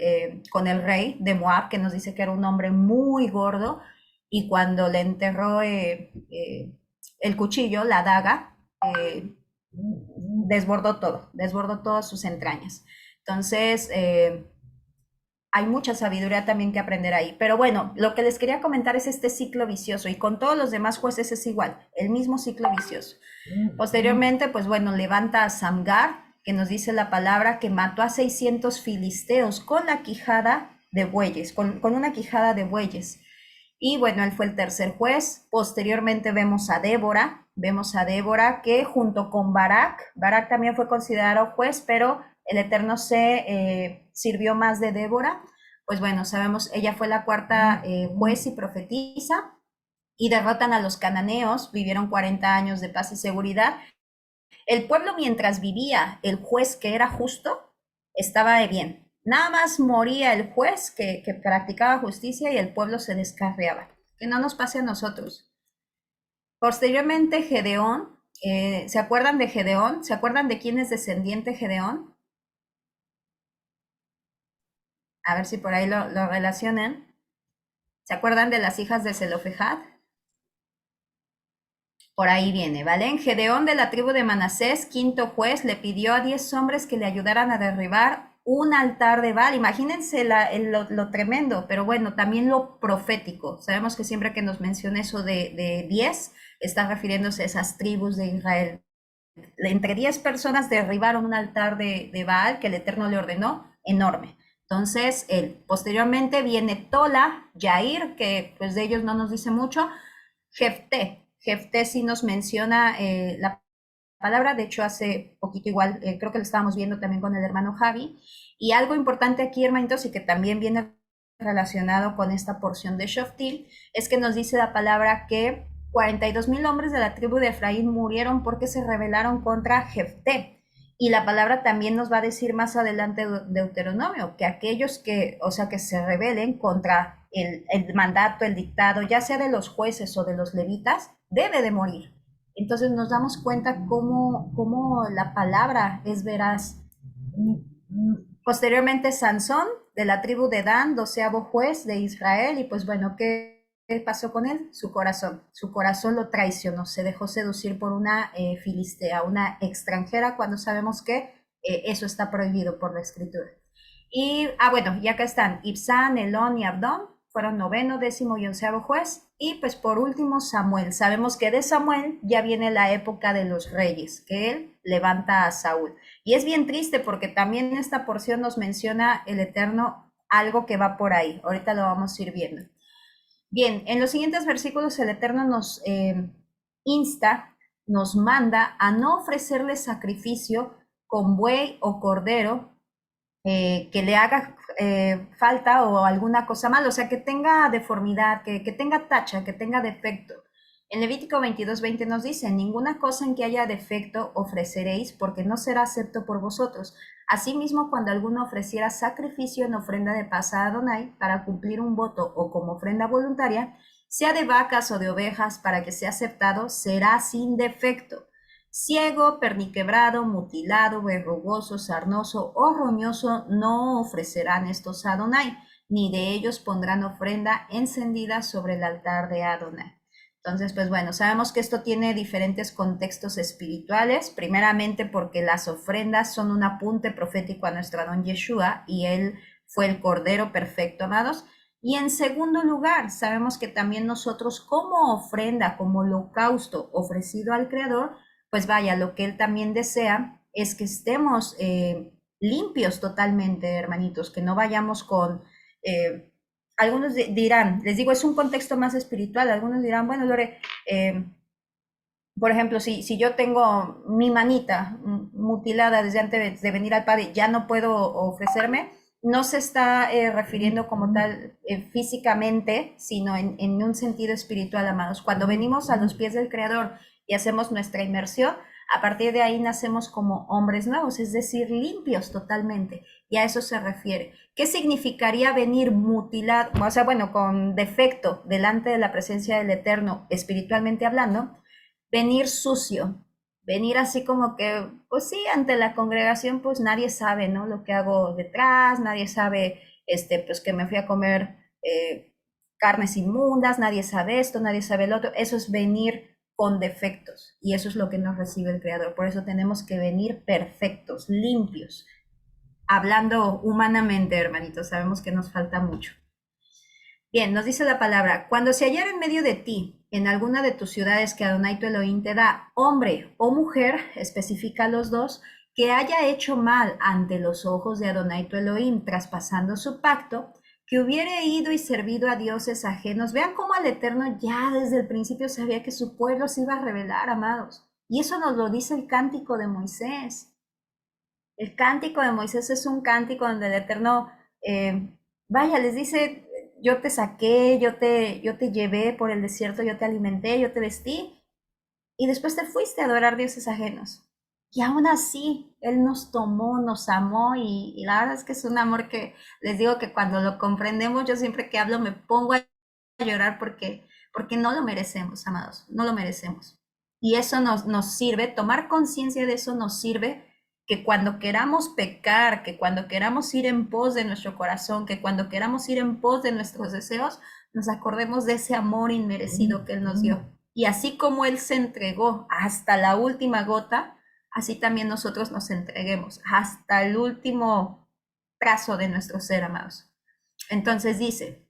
rey de Moab, que nos dice que era un hombre muy gordo, y cuando le enterró el cuchillo, la daga, desbordó todas sus entrañas. Entonces, hay mucha sabiduría también que aprender ahí. Pero bueno, lo que les quería comentar es este ciclo vicioso, y con todos los demás jueces es igual, el mismo ciclo vicioso. Posteriormente, pues bueno, levanta a Samgar, que nos dice la palabra que mató a 600 filisteos con la quijada de bueyes, con una quijada de bueyes. Y bueno, él fue el tercer juez. Posteriormente vemos a Débora que junto con Barak también fue considerado juez, pero el Eterno se sirvió más de Débora. Pues bueno, sabemos, ella fue la cuarta juez y profetisa, y derrotan a los cananeos, vivieron 40 años de paz y seguridad. El pueblo, mientras vivía el juez que era justo, estaba bien. Nada más moría el juez que practicaba justicia y el pueblo se descarriaba. Que no nos pase a nosotros. Posteriormente, Gedeón, ¿se acuerdan de Gedeón? ¿Se acuerdan de quién es descendiente Gedeón? A ver si por ahí lo relacionan. ¿Se acuerdan de las hijas de Zelofejad? Por ahí viene, ¿vale? Gedeón, de la tribu de Manasés, quinto juez, le pidió a 10 hombres que le ayudaran a derribar un altar de Baal. Imagínense lo tremendo, pero bueno, también lo profético. Sabemos que siempre que nos menciona eso de 10, está refiriéndose a esas tribus de Israel. Entre 10 personas derribaron un altar de Baal que el Eterno le ordenó, enorme. Entonces, posteriormente viene Tola, Yair, que pues de ellos no nos dice mucho, Jefté sí nos menciona la palabra, de hecho hace poquito igual, creo que lo estábamos viendo también con el hermano Javi, y algo importante aquí, hermanitos, y que también viene relacionado con esta porción de Shoftim, es que nos dice la palabra que 42,000 hombres de la tribu de Efraín murieron porque se rebelaron contra Jefté. Y la palabra también nos va a decir más adelante Deuteronomio, que aquellos que se rebelen contra el mandato, el dictado, ya sea de los jueces o de los levitas, debe de morir. Entonces nos damos cuenta cómo la palabra es veraz. Posteriormente, Sansón, de la tribu de Dan, 12º juez de Israel, y pues bueno, ¿qué pasó con él? Su corazón lo traicionó, se dejó seducir por una filistea, una extranjera, cuando sabemos que eso está prohibido por la escritura. Y, bueno, ya acá están Ibsán, Elón y Abdón, fueron 9º, 10º y 11º juez. Y pues por último Samuel. Sabemos que de Samuel ya viene la época de los reyes, que él levanta a Saúl. Y es bien triste porque también en esta porción nos menciona el Eterno algo que va por ahí. Ahorita lo vamos a ir viendo. Bien, en los siguientes versículos el Eterno nos insta, nos manda a no ofrecerle sacrificio con buey o cordero que le haga falta o alguna cosa mal, o sea, que tenga deformidad, que tenga tacha, que tenga defecto. En Levítico 22:20 nos dice, ninguna cosa en que haya defecto ofreceréis, porque no será acepto por vosotros. Asimismo, cuando alguno ofreciera sacrificio en ofrenda de paz a Adonai para cumplir un voto o como ofrenda voluntaria, sea de vacas o de ovejas, para que sea aceptado, será sin defecto. Ciego, perniquebrado, mutilado, verrugoso, sarnoso o roñoso no ofrecerán estos a Adonai, ni de ellos pondrán ofrenda encendida sobre el altar de Adonai. Entonces, pues bueno, sabemos que esto tiene diferentes contextos espirituales, primeramente porque las ofrendas son un apunte profético a nuestro Adón Yeshua y él fue el Cordero perfecto, amados. Y en segundo lugar, sabemos que también nosotros como ofrenda, como holocausto ofrecido al Creador, pues vaya, lo que él también desea es que estemos limpios totalmente, hermanitos, que no vayamos con... algunos dirán, les digo, es un contexto más espiritual, algunos dirán, bueno, Lore, por ejemplo, si yo tengo mi manita mutilada desde antes de venir al Padre, ya no puedo ofrecerme, no se está refiriendo como tal físicamente, sino en un sentido espiritual, amados. Cuando venimos a los pies del Creador y hacemos nuestra inmersión, a partir de ahí nacemos como hombres nuevos, es decir, limpios totalmente, y a eso se refiere. ¿Qué significaría venir mutilado, o sea, bueno, con defecto delante de la presencia del Eterno, espiritualmente hablando? Venir sucio, venir así como que, pues sí, ante la congregación, pues nadie sabe, ¿no? Lo que hago detrás, nadie sabe, pues que me fui a comer carnes inmundas, nadie sabe esto, nadie sabe el otro. Eso es venir con defectos, y eso es lo que nos recibe el Creador. Por eso tenemos que venir perfectos, limpios. Hablando humanamente, hermanitos, sabemos que nos falta mucho. Bien, nos dice la palabra, cuando se hallara en medio de ti, en alguna de tus ciudades que Adonai tu Elohim te da, hombre o mujer, especifica los dos, que haya hecho mal ante los ojos de Adonai tu Elohim, traspasando su pacto, que hubiere ido y servido a dioses ajenos. Vean cómo el Eterno ya desde el principio sabía que su pueblo se iba a rebelar, amados. Y eso nos lo dice el cántico de Moisés. El cántico de Moisés es un cántico donde el Eterno, vaya, les dice, yo te saqué, yo te llevé por el desierto, yo te alimenté, yo te vestí, y después te fuiste a adorar dioses ajenos. Y aún así, Él nos tomó, nos amó, y la verdad es que es un amor que les digo que cuando lo comprendemos, yo siempre que hablo me pongo a llorar porque no lo merecemos, amados, no lo merecemos. Y eso nos sirve, tomar conciencia de eso nos sirve, que cuando queramos pecar, que cuando queramos ir en pos de nuestro corazón, que cuando queramos ir en pos de nuestros deseos, nos acordemos de ese amor inmerecido que Él nos dio. Y así como Él se entregó hasta la última gota, así también nosotros nos entreguemos hasta el último trazo de nuestro ser, amados. Entonces dice,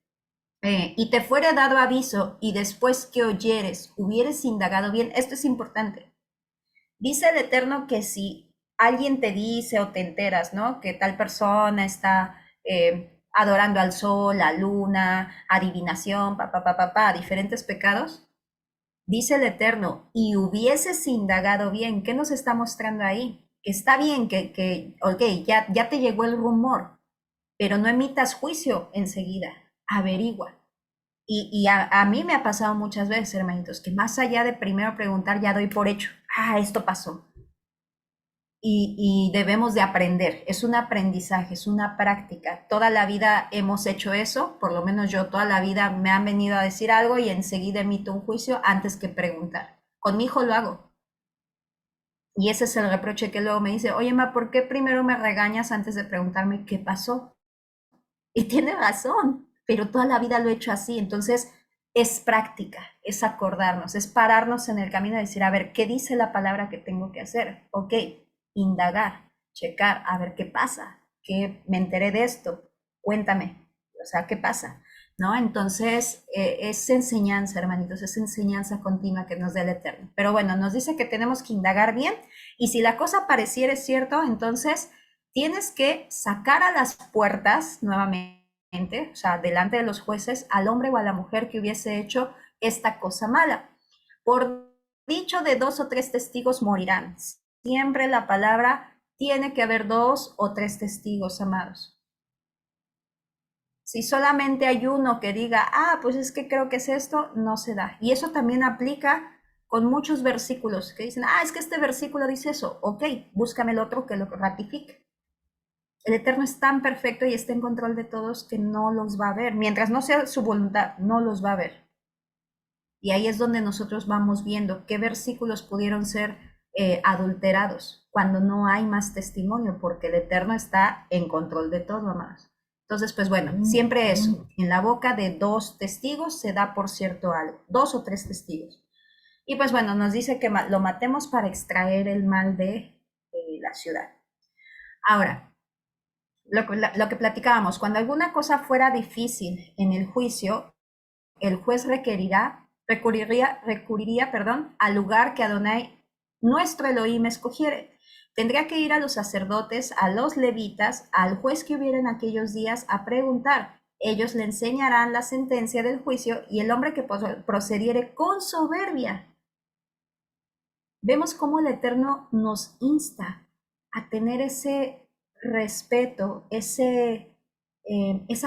y te fuere dado aviso, y después que oyeres, hubieres indagado bien. Esto es importante. Dice el Eterno que si alguien te dice o te enteras, ¿no? Que tal persona está adorando al sol, la luna, adivinación, diferentes pecados. Dice el Eterno, y hubieses indagado bien. ¿Qué nos está mostrando ahí? Que está bien, ok, ya te llegó el rumor, pero no emitas juicio enseguida, averigua. Y a mí me ha pasado muchas veces, hermanitos, que más allá de primero preguntar, ya doy por hecho, esto pasó. Y debemos de aprender, es un aprendizaje, es una práctica. Toda la vida hemos hecho eso, por lo menos yo toda la vida me han venido a decir algo y enseguida emito un juicio antes que preguntar. Con mi hijo lo hago. Y ese es el reproche que luego me dice, oye, ma, ¿por qué primero me regañas antes de preguntarme qué pasó? Y tiene razón, pero toda la vida lo he hecho así. Entonces es práctica, es acordarnos, es pararnos en el camino y decir, a ver, ¿qué dice la palabra que tengo que hacer? Ok, indagar, checar, a ver qué pasa, que me enteré de esto, cuéntame, o sea, ¿qué pasa? ¿no? Entonces, es enseñanza, hermanitos, es enseñanza continua que nos da el Eterno. Pero bueno, nos dice que tenemos que indagar bien y si la cosa pareciera cierto, entonces tienes que sacar a las puertas nuevamente, o sea, delante de los jueces, al hombre o a la mujer que hubiese hecho esta cosa mala. Por dicho de 2 o 3 testigos morirán. Siempre la palabra tiene que haber 2 o 3 testigos, amados. Si solamente hay uno que diga, pues es que creo que es esto, no se da. Y eso también aplica con muchos versículos que dicen, es que este versículo dice eso. Ok, búscame el otro que lo ratifique. El Eterno es tan perfecto y está en control de todos que no los va a ver. Mientras no sea su voluntad, no los va a ver. Y ahí es donde nosotros vamos viendo qué versículos pudieron ser adulterados cuando no hay más testimonio, porque el Eterno está en control de todo, amados. Entonces, pues bueno, siempre eso, en la boca de 2 testigos se da por cierto algo, 2 o 3 testigos. Y pues bueno, nos dice que lo matemos para extraer el mal de la ciudad. Ahora, lo que platicábamos, cuando alguna cosa fuera difícil en el juicio, el juez recurriría, al lugar que Adonai, nuestro Elohim, escogiere. Tendría que ir a los sacerdotes, a los levitas, al juez que hubiera en aquellos días a preguntar. Ellos le enseñarán la sentencia del juicio y el hombre que procediere con soberbia. Vemos cómo el Eterno nos insta a tener ese respeto, esa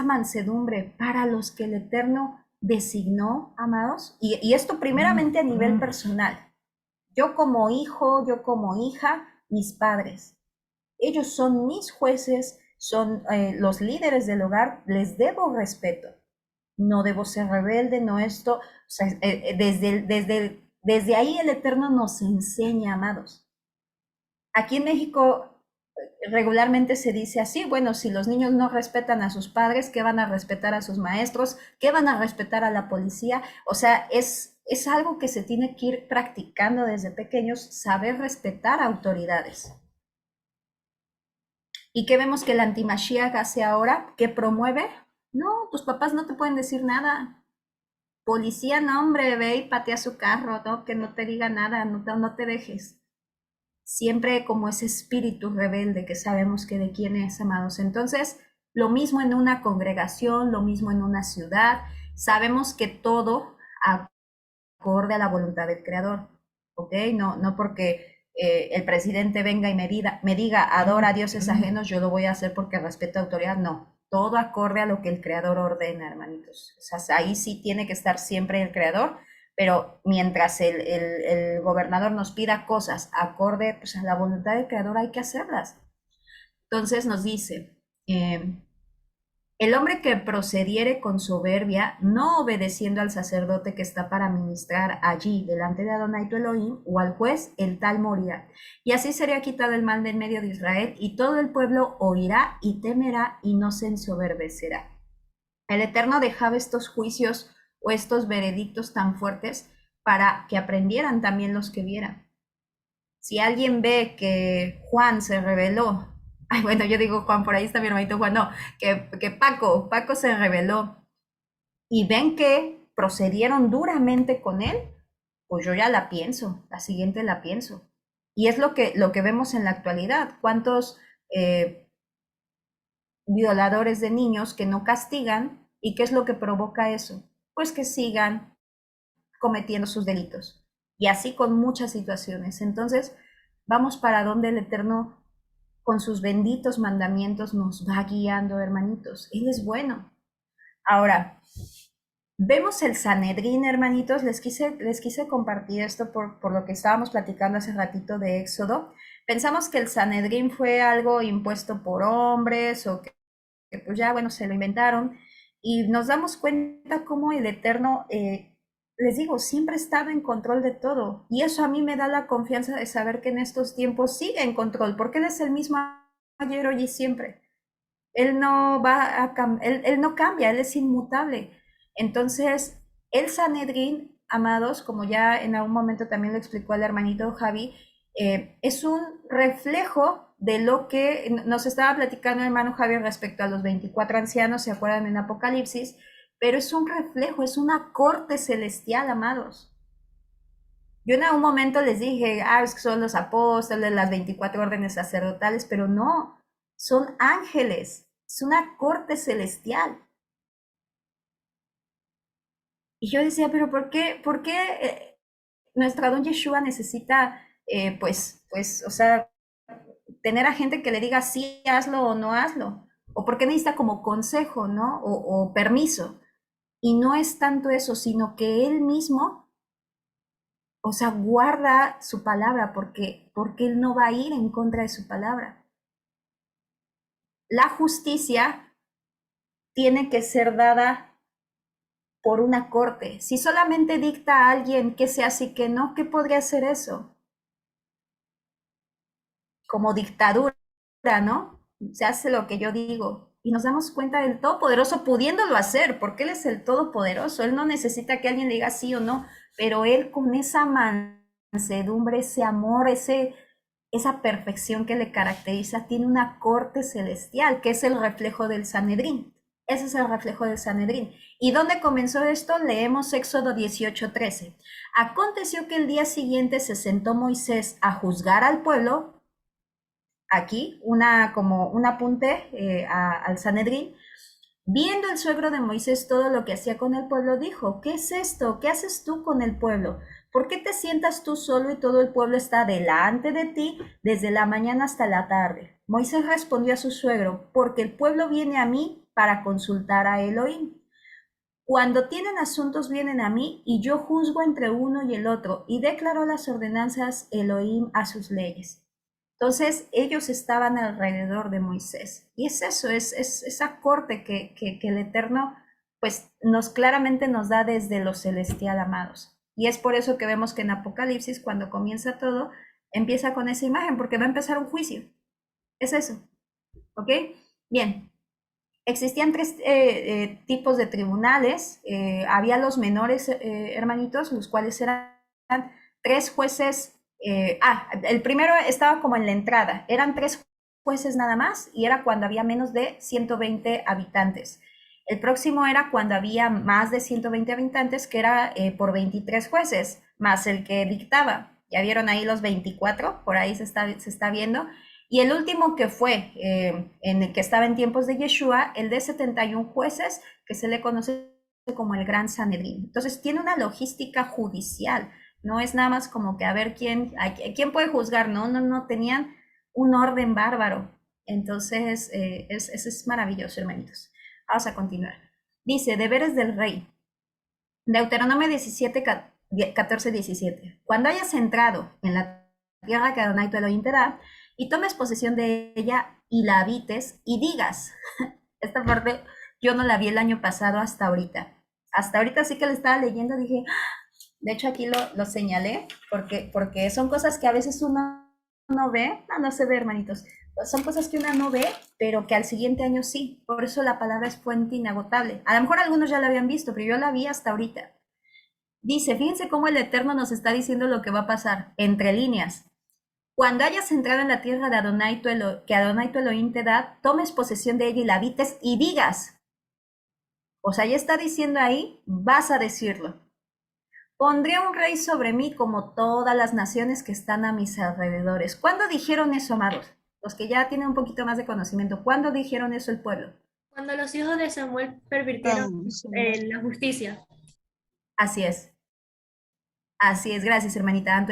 mansedumbre para los que el Eterno designó, amados. Y esto primeramente a nivel personal. Yo como hijo, yo como hija, mis padres. Ellos son mis jueces, son los líderes del hogar, les debo respeto. No debo ser rebelde, no esto. O sea, desde ahí el Eterno nos enseña, amados. Aquí en México regularmente se dice así, bueno, si los niños no respetan a sus padres, ¿qué van a respetar a sus maestros? ¿Qué van a respetar a la policía? O sea, es algo que se tiene que ir practicando desde pequeños, saber respetar a autoridades. ¿Y qué vemos que el anti-Mashiach hace ahora? ¿Qué promueve? No, tus papás no te pueden decir nada. Policía, no, hombre, ve y patea su carro, ¿no? Que no te diga nada, no te dejes. Siempre como ese espíritu rebelde que sabemos que de quién es, amados. Entonces, lo mismo en una congregación, lo mismo en una ciudad. Sabemos que todo acorde a la voluntad del Creador, ¿ok? No porque el presidente venga y me diga adora a dioses ajenos, yo lo voy a hacer porque respeto a autoridad. No, todo acorde a lo que el Creador ordena, hermanitos. O sea, ahí sí tiene que estar siempre el Creador, pero mientras el gobernador nos pida cosas acorde pues, a la voluntad del Creador, hay que hacerlas. Entonces nos dice, el hombre que procediere con soberbia, no obedeciendo al sacerdote que está para ministrar allí delante de Adonai tu Elohim, o al juez, el tal morirá. Y así sería quitado el mal de en medio de Israel, y todo el pueblo oirá y temerá y no se ensoberbecerá. El Eterno dejaba estos juicios o estos veredictos tan fuertes para que aprendieran también los que vieran. Si alguien ve que Juan se rebeló, bueno, yo digo Juan, por ahí está mi hermanito Juan, no, que Paco se rebeló y ven que procedieron duramente con él, pues yo ya la pienso, la siguiente la pienso. Y es lo que vemos en la actualidad. ¿Cuántos violadores de niños que no castigan? ¿Y qué es lo que provoca eso? Pues que sigan cometiendo sus delitos. Y así con muchas situaciones. Entonces, vamos para donde el Eterno con sus benditos mandamientos nos va guiando, hermanitos. Él es bueno. Ahora, vemos el Sanedrín, hermanitos. Les quise compartir esto por lo que estábamos platicando hace ratito de Éxodo. Pensamos que el Sanedrín fue algo impuesto por hombres o que pues ya, bueno, se lo inventaron. Y nos damos cuenta cómo el Eterno, les digo, siempre estaba en control de todo. Y eso a mí me da la confianza de saber que en estos tiempos sigue en control, porque Él es el mismo ayer, hoy y siempre. Él no va a él no cambia, Él es inmutable. Entonces, el Sanedrín, amados, como ya en algún momento también lo explicó el hermanito Javi, es un reflejo de lo que nos estaba platicando el hermano Javi respecto a los 24 ancianos, ¿se acuerdan en Apocalipsis? pero es un reflejo, es una corte celestial, amados. Yo en algún momento les dije, es que son los apóstoles, las 24 órdenes sacerdotales, pero no, son ángeles, es una corte celestial. Y yo decía, pero por qué nuestra don Yeshua necesita, o sea, tener a gente que le diga sí, hazlo o no hazlo? ¿O por qué necesita como consejo, ¿no? O permiso. Y no es tanto eso, sino que él mismo, o sea, guarda su palabra porque él no va a ir en contra de su palabra. La justicia tiene que ser dada por una corte. Si solamente dicta a alguien que sea así que no, ¿qué podría ser eso? Como dictadura, ¿no? Se hace lo que yo digo. Y nos damos cuenta del Todopoderoso pudiéndolo hacer, porque Él es el Todopoderoso. Él no necesita que alguien diga sí o no, pero Él con esa mansedumbre, ese amor, esa perfección que le caracteriza, tiene una corte celestial, que es el reflejo del Sanedrín. Ese es el reflejo del Sanedrín. ¿Y dónde comenzó esto? Leemos Éxodo 18:13. Aconteció que el día siguiente se sentó Moisés a juzgar al pueblo. Aquí, como un apunte al Sanedrín. Viendo el suegro de Moisés todo lo que hacía con el pueblo, dijo, ¿qué es esto? ¿Qué haces tú con el pueblo? ¿Por qué te sientas tú solo y todo el pueblo está delante de ti desde la mañana hasta la tarde? Moisés respondió a su suegro, porque el pueblo viene a mí para consultar a Elohim. Cuando tienen asuntos vienen a mí y yo juzgo entre uno y el otro y declaro las ordenanzas Elohim a sus leyes. Entonces ellos estaban alrededor de Moisés. Y es eso, es esa corte que el Eterno pues claramente nos da desde lo celestial, amados. Y es por eso que vemos que en Apocalipsis, cuando comienza todo, empieza con esa imagen, porque va a empezar un juicio. Es eso. ¿Ok? Bien. Existían tres tipos de tribunales. Había los menores, hermanitos, los cuales eran 3 jueces. El primero estaba como en la entrada. Eran 3 jueces nada más y era cuando había menos de 120 habitantes. El próximo era cuando había más de 120 habitantes, que era por 23 jueces, más el que dictaba. Ya vieron ahí los 24, por ahí se está viendo. Y el último que fue, en el que estaba en tiempos de Yeshua, el de 71 jueces, que se le conoce como el Gran Sanedrín. Entonces tiene una logística judicial, no es nada más como que a ver quién puede juzgar, no, tenían un orden bárbaro. Entonces, es maravilloso, hermanitos. Vamos a continuar. Dice, deberes del rey. Deuteronomio 17, 14, 17. Cuando hayas entrado en la tierra que Adonai tu Elohim te da, y tomes posesión de ella y la habites y digas, esta parte yo no la vi el año pasado hasta ahorita sí que la estaba leyendo, dije, de hecho aquí lo señalé, porque son cosas que a veces uno no ve, no se ve, hermanitos, son cosas que uno no ve, pero que al siguiente año sí, por eso la palabra es fuente inagotable. A lo mejor algunos ya la habían visto, pero yo la vi hasta ahorita. Dice, fíjense cómo el Eterno nos está diciendo lo que va a pasar, entre líneas. Cuando hayas entrado en la tierra de Adonai que Adonai tu Elohim te da, tomes posesión de ella y la habites y digas. O sea, ya está diciendo ahí, vas a decirlo. Pondré un rey sobre mí como todas las naciones que están a mis alrededores. ¿Cuándo dijeron eso, amados? Los que ya tienen un poquito más de conocimiento. ¿Cuándo dijeron eso el pueblo? Cuando los hijos de Samuel pervirtieron la justicia. Así es. Así es, gracias, hermanita.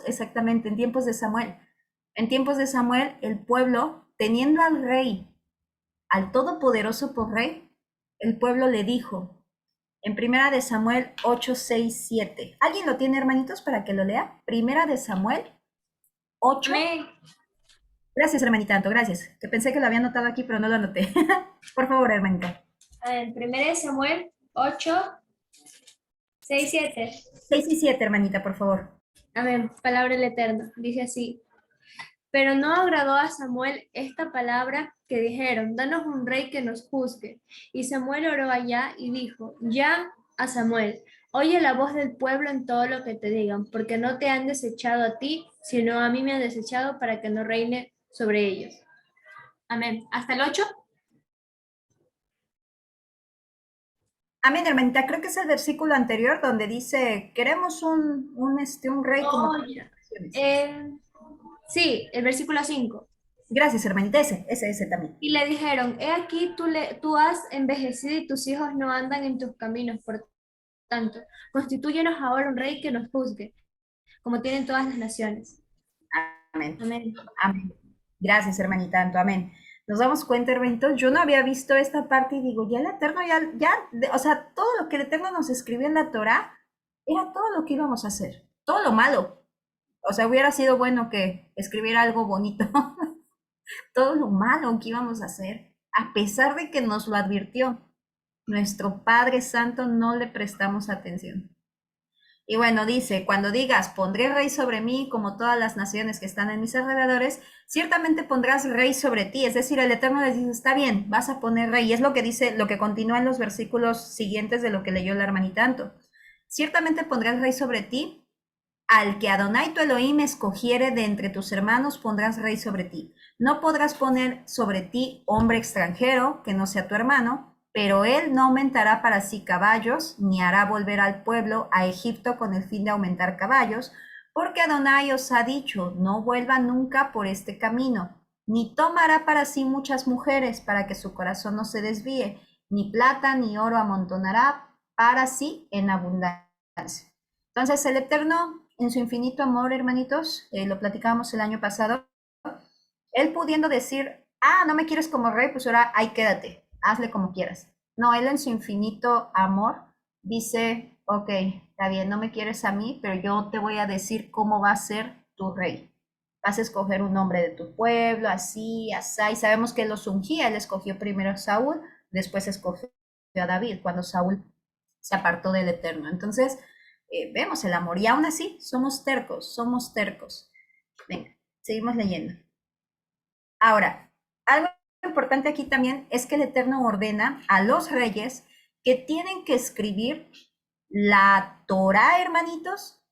Exactamente, en tiempos de Samuel. En tiempos de Samuel, el pueblo, teniendo al rey, al Todopoderoso por rey, el pueblo le dijo, en Primera de Samuel 8, 6, 7. ¿Alguien lo tiene, hermanitos, para que lo lea? Primera de Samuel 8. Amén. Gracias, hermanita Anto, gracias. Que pensé que lo había anotado aquí, pero no lo anoté. Por favor, hermanita. En 1 Samuel 8, 6, 7. 6 y 7, hermanita, por favor. Amén. Palabra del Eterno. Dice así. Pero no agradó a Samuel esta palabra que dijeron, danos un rey que nos juzgue. Y Samuel oró allá y dijo, ya a Samuel, oye la voz del pueblo en todo lo que te digan, porque no te han desechado a ti, sino a mí me han desechado para que no reine sobre ellos. Amén. ¿Hasta el 8? Amén, hermanita, creo que es el versículo anterior donde dice, queremos un rey como... Oh, ya. Sí, el versículo 5. Gracias, hermanita, ese también. Y le dijeron, he aquí tú has envejecido y tus hijos no andan en tus caminos, por tanto, constitúyenos ahora un rey que nos juzgue, como tienen todas las naciones. Amén. Amén. Amén. Gracias, hermanita, tanto, amén. Nos damos cuenta, hermanito, yo no había visto esta parte y digo, ya el Eterno, o sea, todo lo que el Eterno nos escribió en la Torá era todo lo que íbamos a hacer, todo lo malo. O sea, hubiera sido bueno que escribiera algo bonito, todo lo malo que íbamos a hacer, a pesar de que nos lo advirtió. Nuestro Padre Santo no le prestamos atención. Y bueno, dice, cuando digas, pondré rey sobre mí como todas las naciones que están en mis alrededores, ciertamente pondrás rey sobre ti. Es decir, el Eterno les dice, está bien, vas a poner rey. Y es lo que dice, lo que continúa en los versículos siguientes de lo que leyó la hermanita Anto. Ciertamente pondrás rey sobre ti. Al que Adonai tu Elohim escogiere de entre tus hermanos, pondrás rey sobre ti. No podrás poner sobre ti hombre extranjero, que no sea tu hermano, pero él no aumentará para sí caballos, ni hará volver al pueblo a Egipto con el fin de aumentar caballos, porque Adonai os ha dicho, no vuelva nunca por este camino, ni tomará para sí muchas mujeres para que su corazón no se desvíe, ni plata ni oro amontonará para sí en abundancia. Entonces el Eterno, en su infinito amor, hermanitos, lo platicábamos el año pasado, él pudiendo decir, no me quieres como rey, pues ahora ahí quédate, hazle como quieras. No, él en su infinito amor dice, ok, está bien, no me quieres a mí, pero yo te voy a decir cómo va a ser tu rey. Vas a escoger un hombre de tu pueblo, así, así, y sabemos que él los ungía, él escogió primero a Saúl, después escogió a David, cuando Saúl se apartó del Eterno. Entonces, vemos el amor, y aún así somos tercos, somos tercos. Venga, seguimos leyendo. Ahora, algo importante aquí también es que el Eterno ordena a los reyes que tienen que escribir la Torá, hermanitos,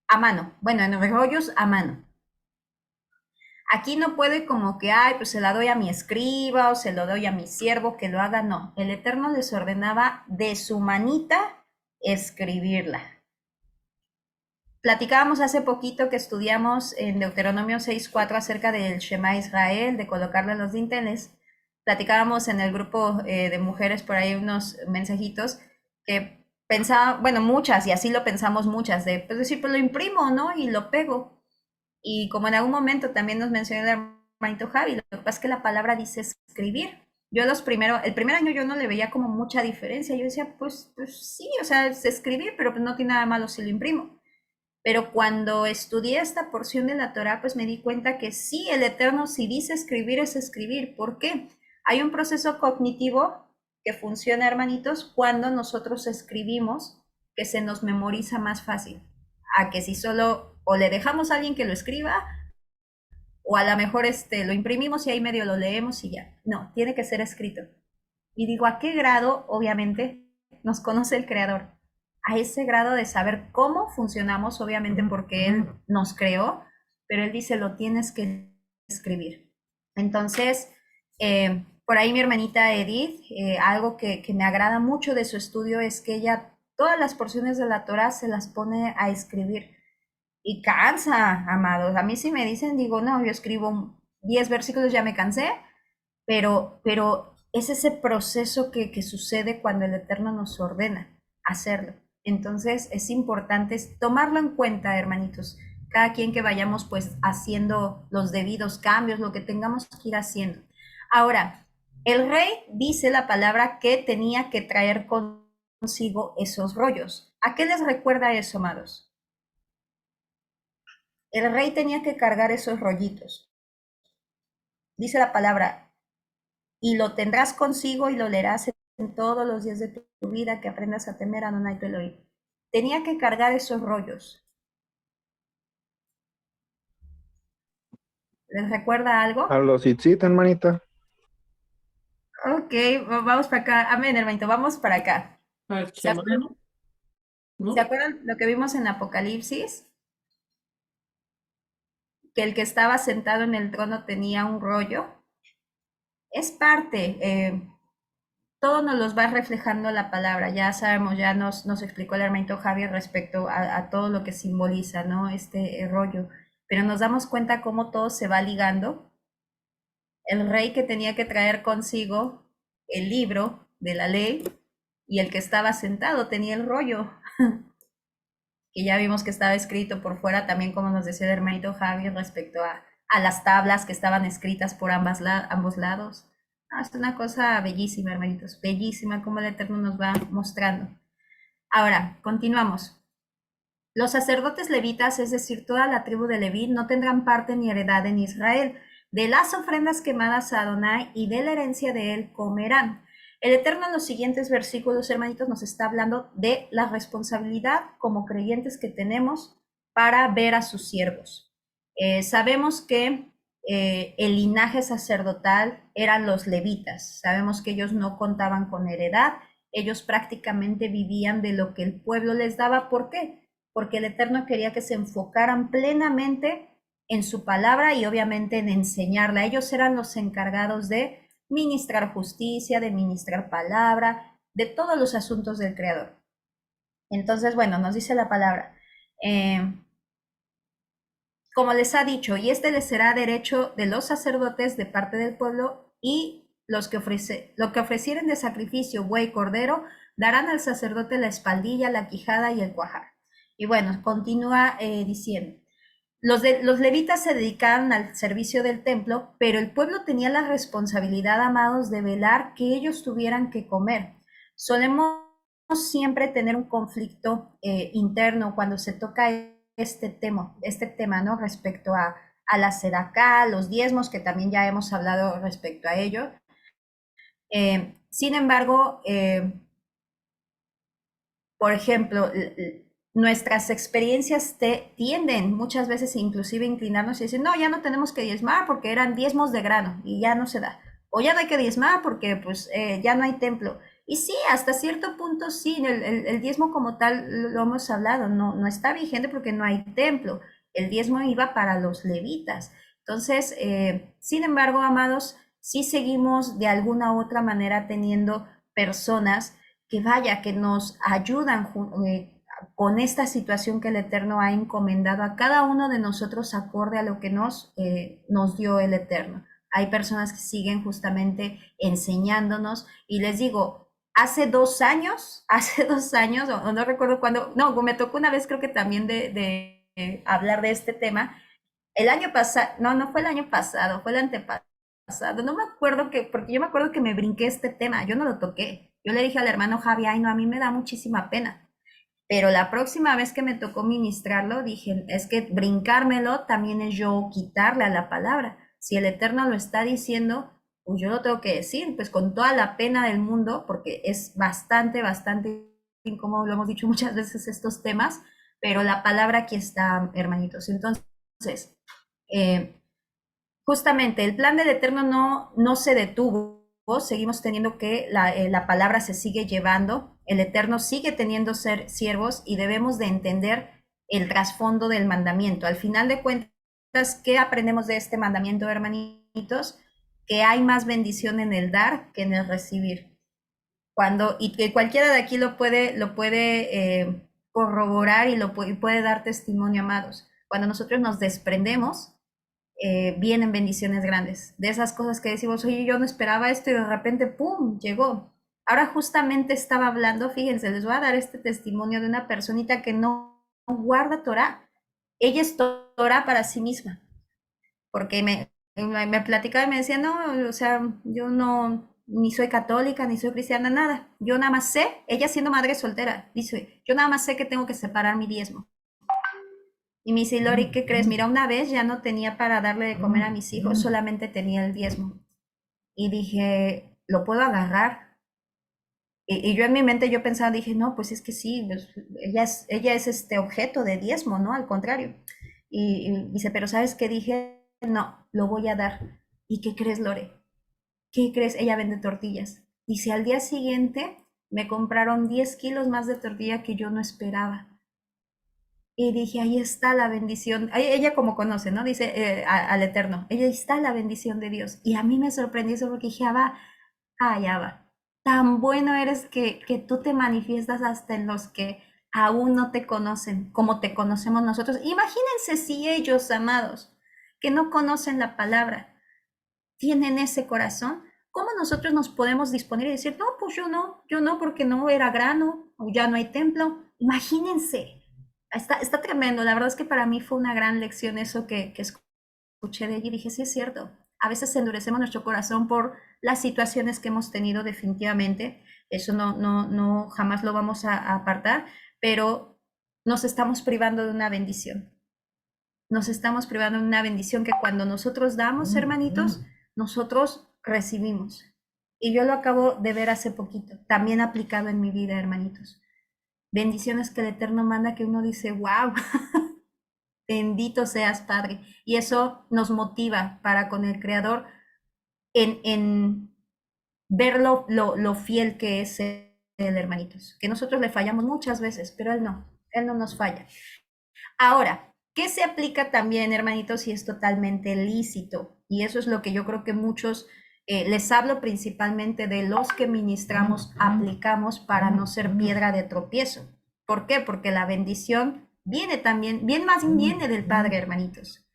a mano, bueno, en rollos a mano. Aquí no puede como que, pues se la doy a mi escriba o se lo doy a mi siervo que lo haga, no. El Eterno les ordenaba de su manita escribirla. Platicábamos hace poquito que estudiamos en Deuteronomio 6:4 acerca del Shema Israel, de colocarle los dinteles. Platicábamos en el grupo de mujeres por ahí unos mensajitos que pensaba, bueno, muchas, y así lo pensamos muchas, de pues decir, pues lo imprimo, ¿no? Y lo pego. Y como en algún momento también nos mencionó el hermanito Javi, lo que pasa es que la palabra dice escribir. Yo el primer año yo no le veía como mucha diferencia. Yo decía, pues sí, o sea, es escribir, pero pues no tiene nada malo si lo imprimo. Pero cuando estudié esta porción de la Torá, pues me di cuenta que sí, el Eterno si dice escribir es escribir. ¿Por qué? Hay un proceso cognitivo que funciona, hermanitos, cuando nosotros escribimos, que se nos memoriza más fácil. A que si solo o le dejamos a alguien que lo escriba, o a lo mejor lo imprimimos y ahí medio lo leemos y ya. No, tiene que ser escrito. Y digo, ¿a qué grado, obviamente, nos conoce el Creador? A ese grado de saber cómo funcionamos, obviamente porque Él nos creó, pero Él dice, lo tienes que escribir. Entonces, por ahí mi hermanita Edith, algo que me agrada mucho de su estudio es que ella todas las porciones de la Torah se las pone a escribir. Y cansa, amados. A mí si me dicen, digo, no, yo escribo 10 versículos, ya me cansé, pero es ese proceso que sucede cuando el Eterno nos ordena hacerlo. Entonces es importante tomarlo en cuenta, hermanitos. Cada quien que vayamos pues haciendo los debidos cambios, lo que tengamos que ir haciendo. Ahora, el rey dice la palabra que tenía que traer consigo esos rollos. ¿A qué les recuerda eso, amados? El rey tenía que cargar esos rollitos. Dice la palabra, y lo tendrás consigo y lo leerás en todos los días de tu vida, que aprendas a temer a Adonai tu Elohim. Tenía que cargar esos rollos. ¿Les recuerda algo? A los Itzit, hermanita. Ok, vamos para acá. Amén, hermanito, vamos para acá. ¿Se acuerdan? ¿Se acuerdan lo que vimos en Apocalipsis? Que el que estaba sentado en el trono tenía un rollo. Es parte, todo nos los va reflejando la palabra. Ya sabemos, ya nos explicó el hermanito Javier respecto a todo lo que simboliza, ¿no? Este rollo. Pero nos damos cuenta cómo todo se va ligando. El rey que tenía que traer consigo el libro de la ley y el que estaba sentado tenía el rollo, que ya vimos que estaba escrito por fuera, también como nos decía el hermanito Javier respecto a las tablas que estaban escritas por ambos lados. Es una cosa bellísima, hermanitos, bellísima como el Eterno nos va mostrando. Ahora, continuamos. Los sacerdotes levitas, es decir, toda la tribu de Leví, no tendrán parte ni heredad en Israel. De las ofrendas quemadas a Adonai y de la herencia de él comerán. El Eterno en los siguientes versículos, hermanitos, nos está hablando de la responsabilidad como creyentes que tenemos para ver a sus siervos. Sabemos que el linaje sacerdotal eran los levitas. Sabemos que ellos no contaban con heredad. Ellos prácticamente vivían de lo que el pueblo les daba. ¿Por qué? Porque el Eterno quería que se enfocaran plenamente en su palabra y obviamente en enseñarla. Ellos eran los encargados de ministrar justicia, de ministrar palabra, de todos los asuntos del Creador. Entonces, bueno, nos dice la palabra, como les ha dicho, y este les será derecho de los sacerdotes de parte del pueblo, y lo que ofrecieren de sacrificio, buey, cordero, darán al sacerdote la espaldilla, la quijada y el cuajar. Y bueno, continúa diciendo, los levitas se dedicaban al servicio del templo, pero el pueblo tenía la responsabilidad, amados, de velar que ellos tuvieran que comer. Solemos siempre tener un conflicto interno cuando se toca este tema, ¿no? Respecto a la sedacá, los diezmos, que también ya hemos hablado respecto a ello. Sin embargo, por ejemplo, nuestras experiencias tienden muchas veces inclusive a inclinarnos y decir, no, ya no tenemos que diezmar porque eran diezmos de grano y ya no se da. O ya no hay que diezmar porque pues ya no hay templo. Y sí, hasta cierto punto sí, el diezmo como tal lo hemos hablado, no está vigente porque no hay templo. El diezmo iba para los levitas. Entonces, sin embargo, amados, sí seguimos de alguna u otra manera teniendo personas que vaya, que nos ayudan con esta situación que el Eterno ha encomendado a cada uno de nosotros acorde a lo que nos dio el Eterno. Hay personas que siguen justamente enseñándonos y les digo, hace 2 años, o no recuerdo cuándo, no, me tocó una vez creo que también de hablar de este tema. El año pasado, no fue el año pasado, fue el antepasado, no me acuerdo porque yo me acuerdo que me brinqué este tema, yo no lo toqué. Yo le dije al hermano Javi, ay no, a mí me da muchísima pena. Pero la próxima vez que me tocó ministrarlo, dije, es que brincármelo también es yo quitarle a la palabra. Si el Eterno lo está diciendo, pues yo lo tengo que decir, pues con toda la pena del mundo, porque es bastante incómodo, lo hemos dicho muchas veces estos temas, pero la palabra aquí está, hermanitos. Entonces, justamente el plan del Eterno no se detuvo, seguimos teniendo que la palabra se sigue llevando, el Eterno sigue teniendo siervos y debemos de entender el trasfondo del mandamiento. Al final de cuentas, ¿qué aprendemos de este mandamiento, hermanitos? Que hay más bendición en el dar que en el recibir. Y que cualquiera de aquí lo puede corroborar y puede dar testimonio, amados. Cuando nosotros nos desprendemos, vienen bendiciones grandes. De esas cosas que decimos, oye, yo no esperaba esto y de repente, ¡pum!, llegó. Ahora justamente estaba hablando, fíjense, les voy a dar este testimonio de una personita que no guarda Torah. Ella es Torah para sí misma. Porque me platicaba y me decía, no, o sea, yo no, ni soy católica, ni soy cristiana, nada. Yo nada más sé, ella siendo madre soltera, dice, yo nada más sé que tengo que separar mi diezmo. Y me dice, Lori, ¿qué crees? Mira, una vez ya no tenía para darle de comer a mis hijos, solamente tenía el diezmo. Y dije, ¿lo puedo agarrar? Y yo en mi mente yo pensaba, dije, no, pues es que sí, ella es este objeto de diezmo, ¿no? Al contrario. Y dice, pero ¿sabes qué? Dije, no, lo voy a dar. ¿Y qué crees, Lore? ¿Qué crees? Ella vende tortillas. Dice, al día siguiente me compraron 10 kilos más de tortilla que yo no esperaba. Y dije, ahí está la bendición. Ella como conoce, ¿no? Dice al Eterno, ahí está la bendición de Dios. Y a mí me sorprendió eso porque dije, ya va. tan bueno eres que tú te manifiestas hasta en los que aún no te conocen, como te conocemos nosotros. Imagínense si ellos, amados, que no conocen la palabra, tienen ese corazón, ¿cómo nosotros nos podemos disponer y decir, no, pues yo no, porque no era grano, o ya no hay templo? Imagínense, está tremendo. La verdad es que para mí fue una gran lección eso que escuché de ella y dije, sí es cierto, a veces endurecemos nuestro corazón por las situaciones que hemos tenido definitivamente, eso no jamás lo vamos a apartar, pero nos estamos privando de una bendición. Nos estamos privando de una bendición que cuando nosotros damos, hermanitos, nosotros recibimos. Y yo lo acabo de ver hace poquito, también aplicado en mi vida, hermanitos. Bendiciones que el Eterno manda que uno dice, wow, bendito seas, Padre. Y eso nos motiva para con el Creador en ver lo fiel que es Él, hermanitos. Que nosotros le fallamos muchas veces, pero Él no nos falla. Ahora, ¿qué se aplica también, hermanitos? Y es totalmente lícito. Y eso es lo que yo creo que muchos, les hablo principalmente de los que ministramos, aplicamos para no ser piedra de tropiezo. ¿Por qué? Porque la bendición viene también, viene del Padre, hermanitos.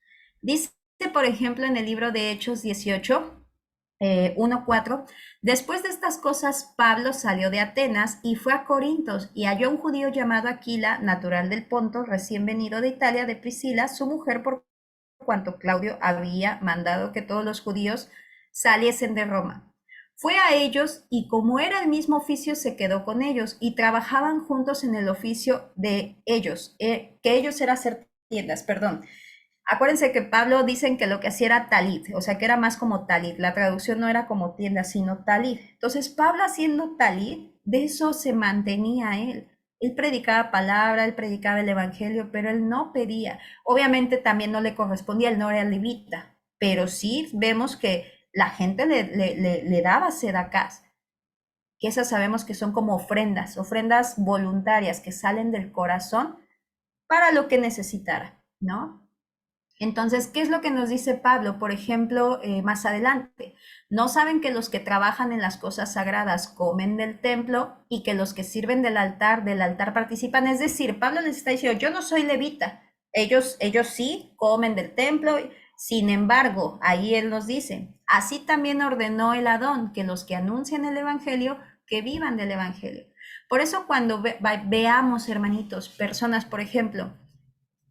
Dice, por ejemplo, en el libro de Hechos 18, 1:4, después de estas cosas, Pablo salió de Atenas y fue a Corintos y halló a un judío llamado Aquila, natural del Ponto, recién venido de Italia, de Priscila, su mujer, por cuanto Claudio había mandado que todos los judíos saliesen de Roma. Fue a ellos y como era el mismo oficio, se quedó con ellos y trabajaban juntos en el oficio de ellos, que ellos era hacer tiendas, perdón. Acuérdense que Pablo dicen que lo que hacía era talit, o sea que era más como talit, la traducción no era como tienda, sino talit. Entonces Pablo haciendo talit, de eso se mantenía él. Él predicaba palabra, él predicaba el evangelio, pero él no pedía. Obviamente también no le correspondía, él no era levita, pero sí vemos que la gente le daba sedacás, que esas sabemos que son como ofrendas voluntarias que salen del corazón para lo que necesitara, ¿no? Entonces, ¿qué es lo que nos dice Pablo? Por ejemplo, más adelante, ¿no saben que los que trabajan en las cosas sagradas comen del templo y que los que sirven del altar participan? Es decir, Pablo les está diciendo, yo no soy levita, ellos sí comen del templo, sin embargo, ahí él nos dice, así también ordenó el Adón, que los que anuncian el evangelio, que vivan del evangelio. Por eso cuando veamos, hermanitos, personas, por ejemplo,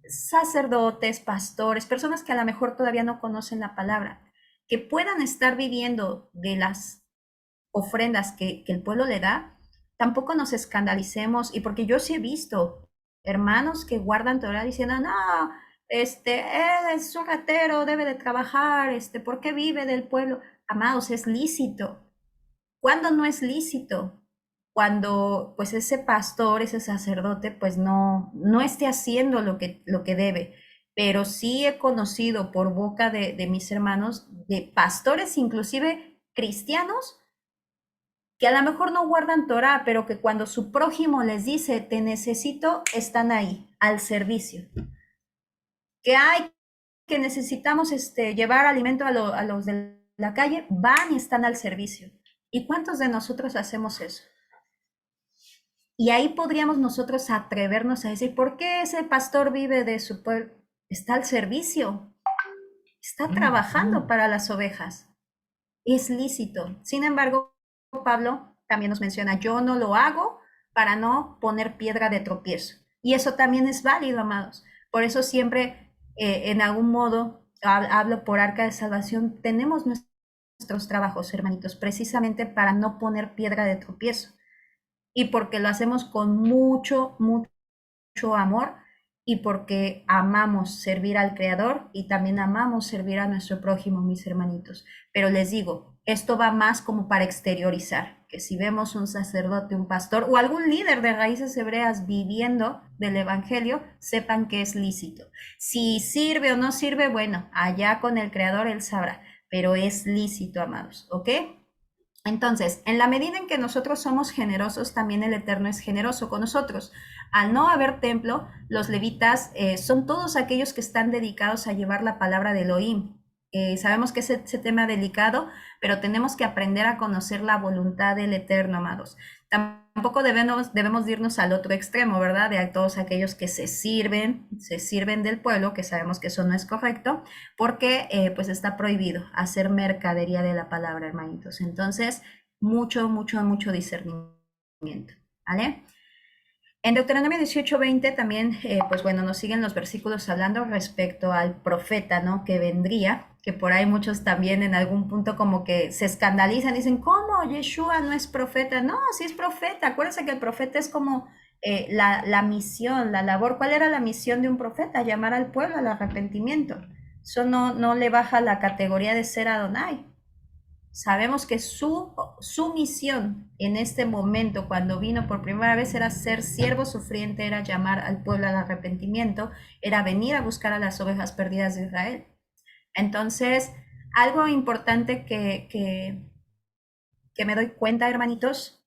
sacerdotes, pastores, personas que a lo mejor todavía no conocen la palabra, que puedan estar viviendo de las ofrendas que el pueblo le da, tampoco nos escandalicemos. Y porque yo sí he visto hermanos que guardan Torah diciendo, no, él es un ratero, debe de trabajar, ¿por qué vive del pueblo? Amados, es lícito. ¿Cuándo no es lícito? Cuando pues ese pastor, ese sacerdote, pues no esté haciendo lo que debe. Pero sí he conocido por boca de mis hermanos, de pastores inclusive cristianos, que a lo mejor no guardan Torah, pero que cuando su prójimo les dice, te necesito, están ahí, al servicio. Que necesitamos llevar alimento a los de la calle, van y están al servicio. ¿Y cuántos de nosotros hacemos eso? Y ahí podríamos nosotros atrevernos a decir, ¿por qué ese pastor vive de su pueblo? Está al servicio, está trabajando para las ovejas. Es lícito. Sin embargo, Pablo también nos menciona, yo no lo hago para no poner piedra de tropiezo. Y eso también es válido, amados. Por eso siempre, en algún modo, hablo por Arca de Salvación, tenemos nuestros trabajos, hermanitos, precisamente para no poner piedra de tropiezo. Y porque lo hacemos con mucho amor y porque amamos servir al Creador y también amamos servir a nuestro prójimo, mis hermanitos. Pero les digo, esto va más como para exteriorizar, que si vemos un sacerdote, un pastor o algún líder de raíces hebreas viviendo del evangelio, sepan que es lícito. Si sirve o no sirve, bueno, allá con el Creador él sabrá, pero es lícito, amados, ¿ok? Entonces, en la medida en que nosotros somos generosos, también el Eterno es generoso con nosotros. Al no haber templo, los levitas son todos aquellos que están dedicados a llevar la palabra de Elohim. Sabemos que es ese tema delicado, pero tenemos que aprender a conocer la voluntad del Eterno, amados. Tampoco debemos irnos al otro extremo, ¿verdad? De todos aquellos que se sirven del pueblo, que sabemos que eso no es correcto, porque pues está prohibido hacer mercadería de la palabra, hermanitos. Entonces, mucho discernimiento, ¿vale? En Deuteronomio 18:20 también, pues bueno, nos siguen los versículos hablando respecto al profeta, ¿no? Que vendría, que por ahí muchos también en algún punto como que se escandalizan, dicen, ¿cómo? Yeshua no es profeta. No, sí es profeta. Acuérdense que el profeta es como la misión, la labor. ¿Cuál era la misión de un profeta? Llamar al pueblo al arrepentimiento. Eso no le baja la categoría de ser Adonai. Sabemos que su misión en este momento, cuando vino por primera vez, era ser siervo sufriente, era llamar al pueblo al arrepentimiento, era venir a buscar a las ovejas perdidas de Israel. Entonces, algo importante que me doy cuenta, hermanitos,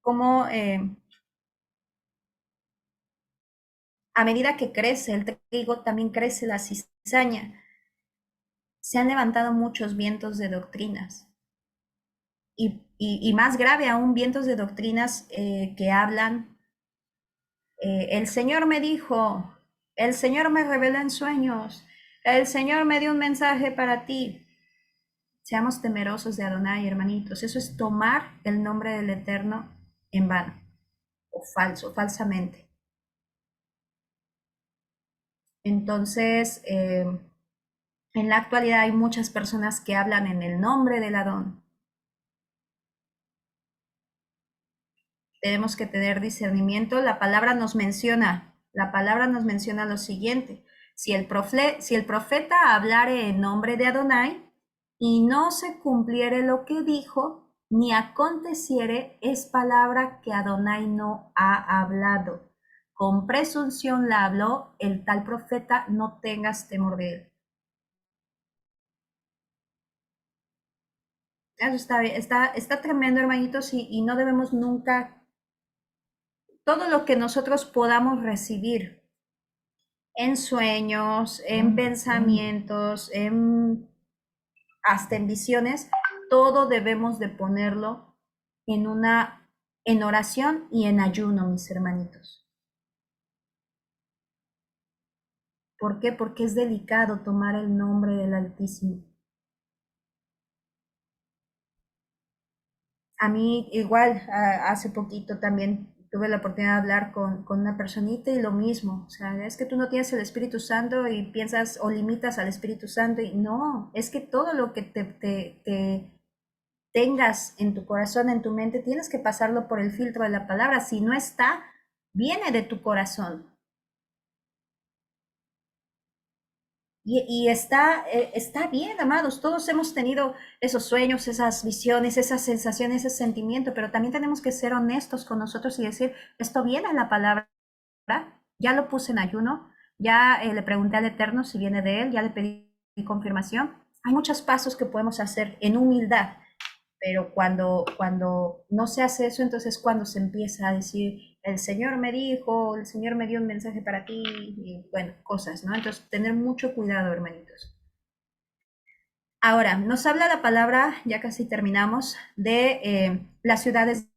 cómo a medida que crece el trigo, también crece la cizaña. Se han levantado muchos vientos de doctrinas. Y más grave aún, vientos de doctrinas que hablan, el Señor me dijo, el Señor me reveló en sueños, el Señor me dio un mensaje para ti. Seamos temerosos de Adonai, hermanitos. Eso es tomar el nombre del Eterno en vano, o falsamente. Entonces, en la actualidad hay muchas personas que hablan en el nombre del Adón. Tenemos que tener discernimiento. La palabra nos menciona lo siguiente: si el profeta hablare en nombre de Adonai y no se cumpliere lo que dijo, ni aconteciere, es palabra que Adonai no ha hablado. Con presunción la habló el tal profeta, no tengas temor de él. Eso está tremendo, hermanitos, y no debemos nunca. Todo lo que nosotros podamos recibir en sueños, en pensamientos, hasta en visiones, todo debemos de ponerlo en oración y en ayuno, mis hermanitos. ¿Por qué? Porque es delicado tomar el nombre del Altísimo. A mí igual, hace poquito también tuve la oportunidad de hablar con una personita y lo mismo. O sea, es que tú no tienes el Espíritu Santo y piensas o limitas al Espíritu Santo. Y no, es que todo lo que te tengas en tu corazón, en tu mente, tienes que pasarlo por el filtro de la palabra. Si no está, viene de tu corazón. Y está bien, amados. Todos hemos tenido esos sueños, esas visiones, esas sensaciones, ese sentimiento, pero también tenemos que ser honestos con nosotros y decir, esto viene en la palabra, ya lo puse en ayuno, ya le pregunté al Eterno si viene de él, ya le pedí confirmación. Hay muchos pasos que podemos hacer en humildad, pero cuando no se hace eso, entonces cuando se empieza a decir, el Señor me dijo, el Señor me dio un mensaje para ti, y bueno, cosas, ¿no? Entonces, tener mucho cuidado, hermanitos. Ahora, nos habla la palabra, ya casi terminamos, de las ciudades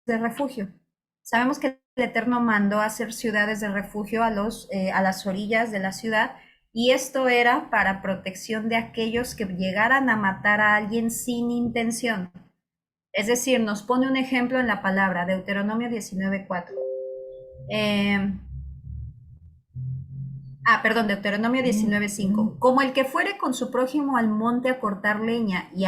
de refugio. Sabemos que el Eterno mandó a hacer ciudades de refugio a las orillas de la ciudad, y esto era para protección de aquellos que llegaran a matar a alguien sin intención. Es decir, nos pone un ejemplo en la palabra, Deuteronomio 19:4. Deuteronomio 19:5. Como el que fuere con su prójimo al monte a cortar leña y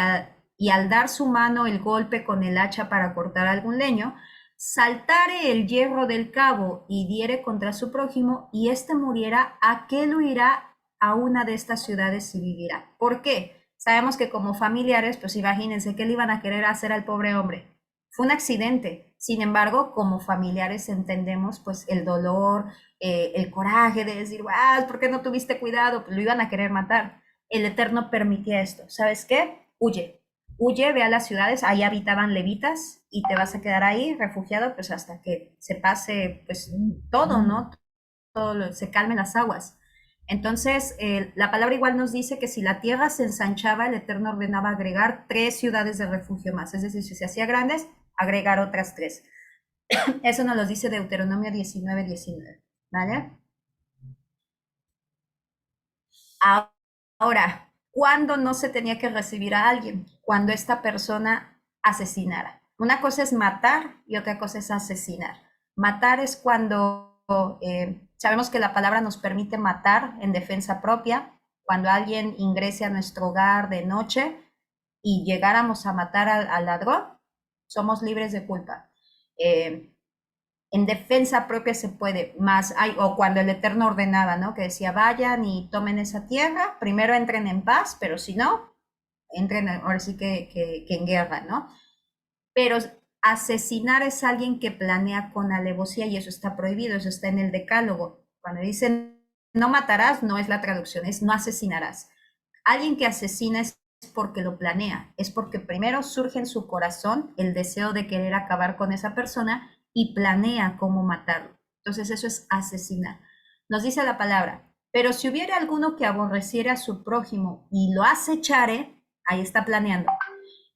al dar su mano el golpe con el hacha para cortar algún leño, saltare el hierro del cabo y diere contra su prójimo, y éste muriera, aquel huirá a una de estas ciudades y vivirá. ¿Por qué? Sabemos que como familiares, pues imagínense qué le iban a querer hacer al pobre hombre. Fue un accidente. Sin embargo, como familiares entendemos pues el dolor, el coraje de decir, ¿por qué no tuviste cuidado? Pues lo iban a querer matar. El Eterno permitía esto. ¿Sabes qué? Huye, ve a las ciudades, ahí habitaban levitas y te vas a quedar ahí refugiado pues hasta que se pase pues todo, ¿no? Se calmen las aguas. Entonces, la palabra igual nos dice que si la tierra se ensanchaba, el Eterno ordenaba agregar 3 ciudades de refugio más. Es decir, si se hacía grandes, agregar otras 3. Eso nos lo dice Deuteronomio 19:19. ¿Vale? Ahora, ¿cuándo no se tenía que recibir a alguien? Cuando esta persona asesinara. Una cosa es matar y otra cosa es asesinar. Matar es cuando sabemos que la palabra nos permite matar en defensa propia, cuando alguien ingrese a nuestro hogar de noche y llegáramos a matar al ladrón, somos libres de culpa. En defensa propia se puede, más hay, o cuando el Eterno ordenaba, ¿no? Que decía, vayan y tomen esa tierra, primero entren en paz, pero si no, entren ahora sí que en guerra, ¿no? Pero asesinar es alguien que planea con alevosía y eso está prohibido, eso está en el decálogo. Cuando dicen no matarás, no es la traducción, es no asesinarás. Alguien que asesina es porque lo planea, es porque primero surge en su corazón el deseo de querer acabar con esa persona y planea cómo matarlo. Entonces eso es asesinar. Nos dice la palabra, pero si hubiera alguno que aborreciera a su prójimo y lo acechare, ahí está planeando,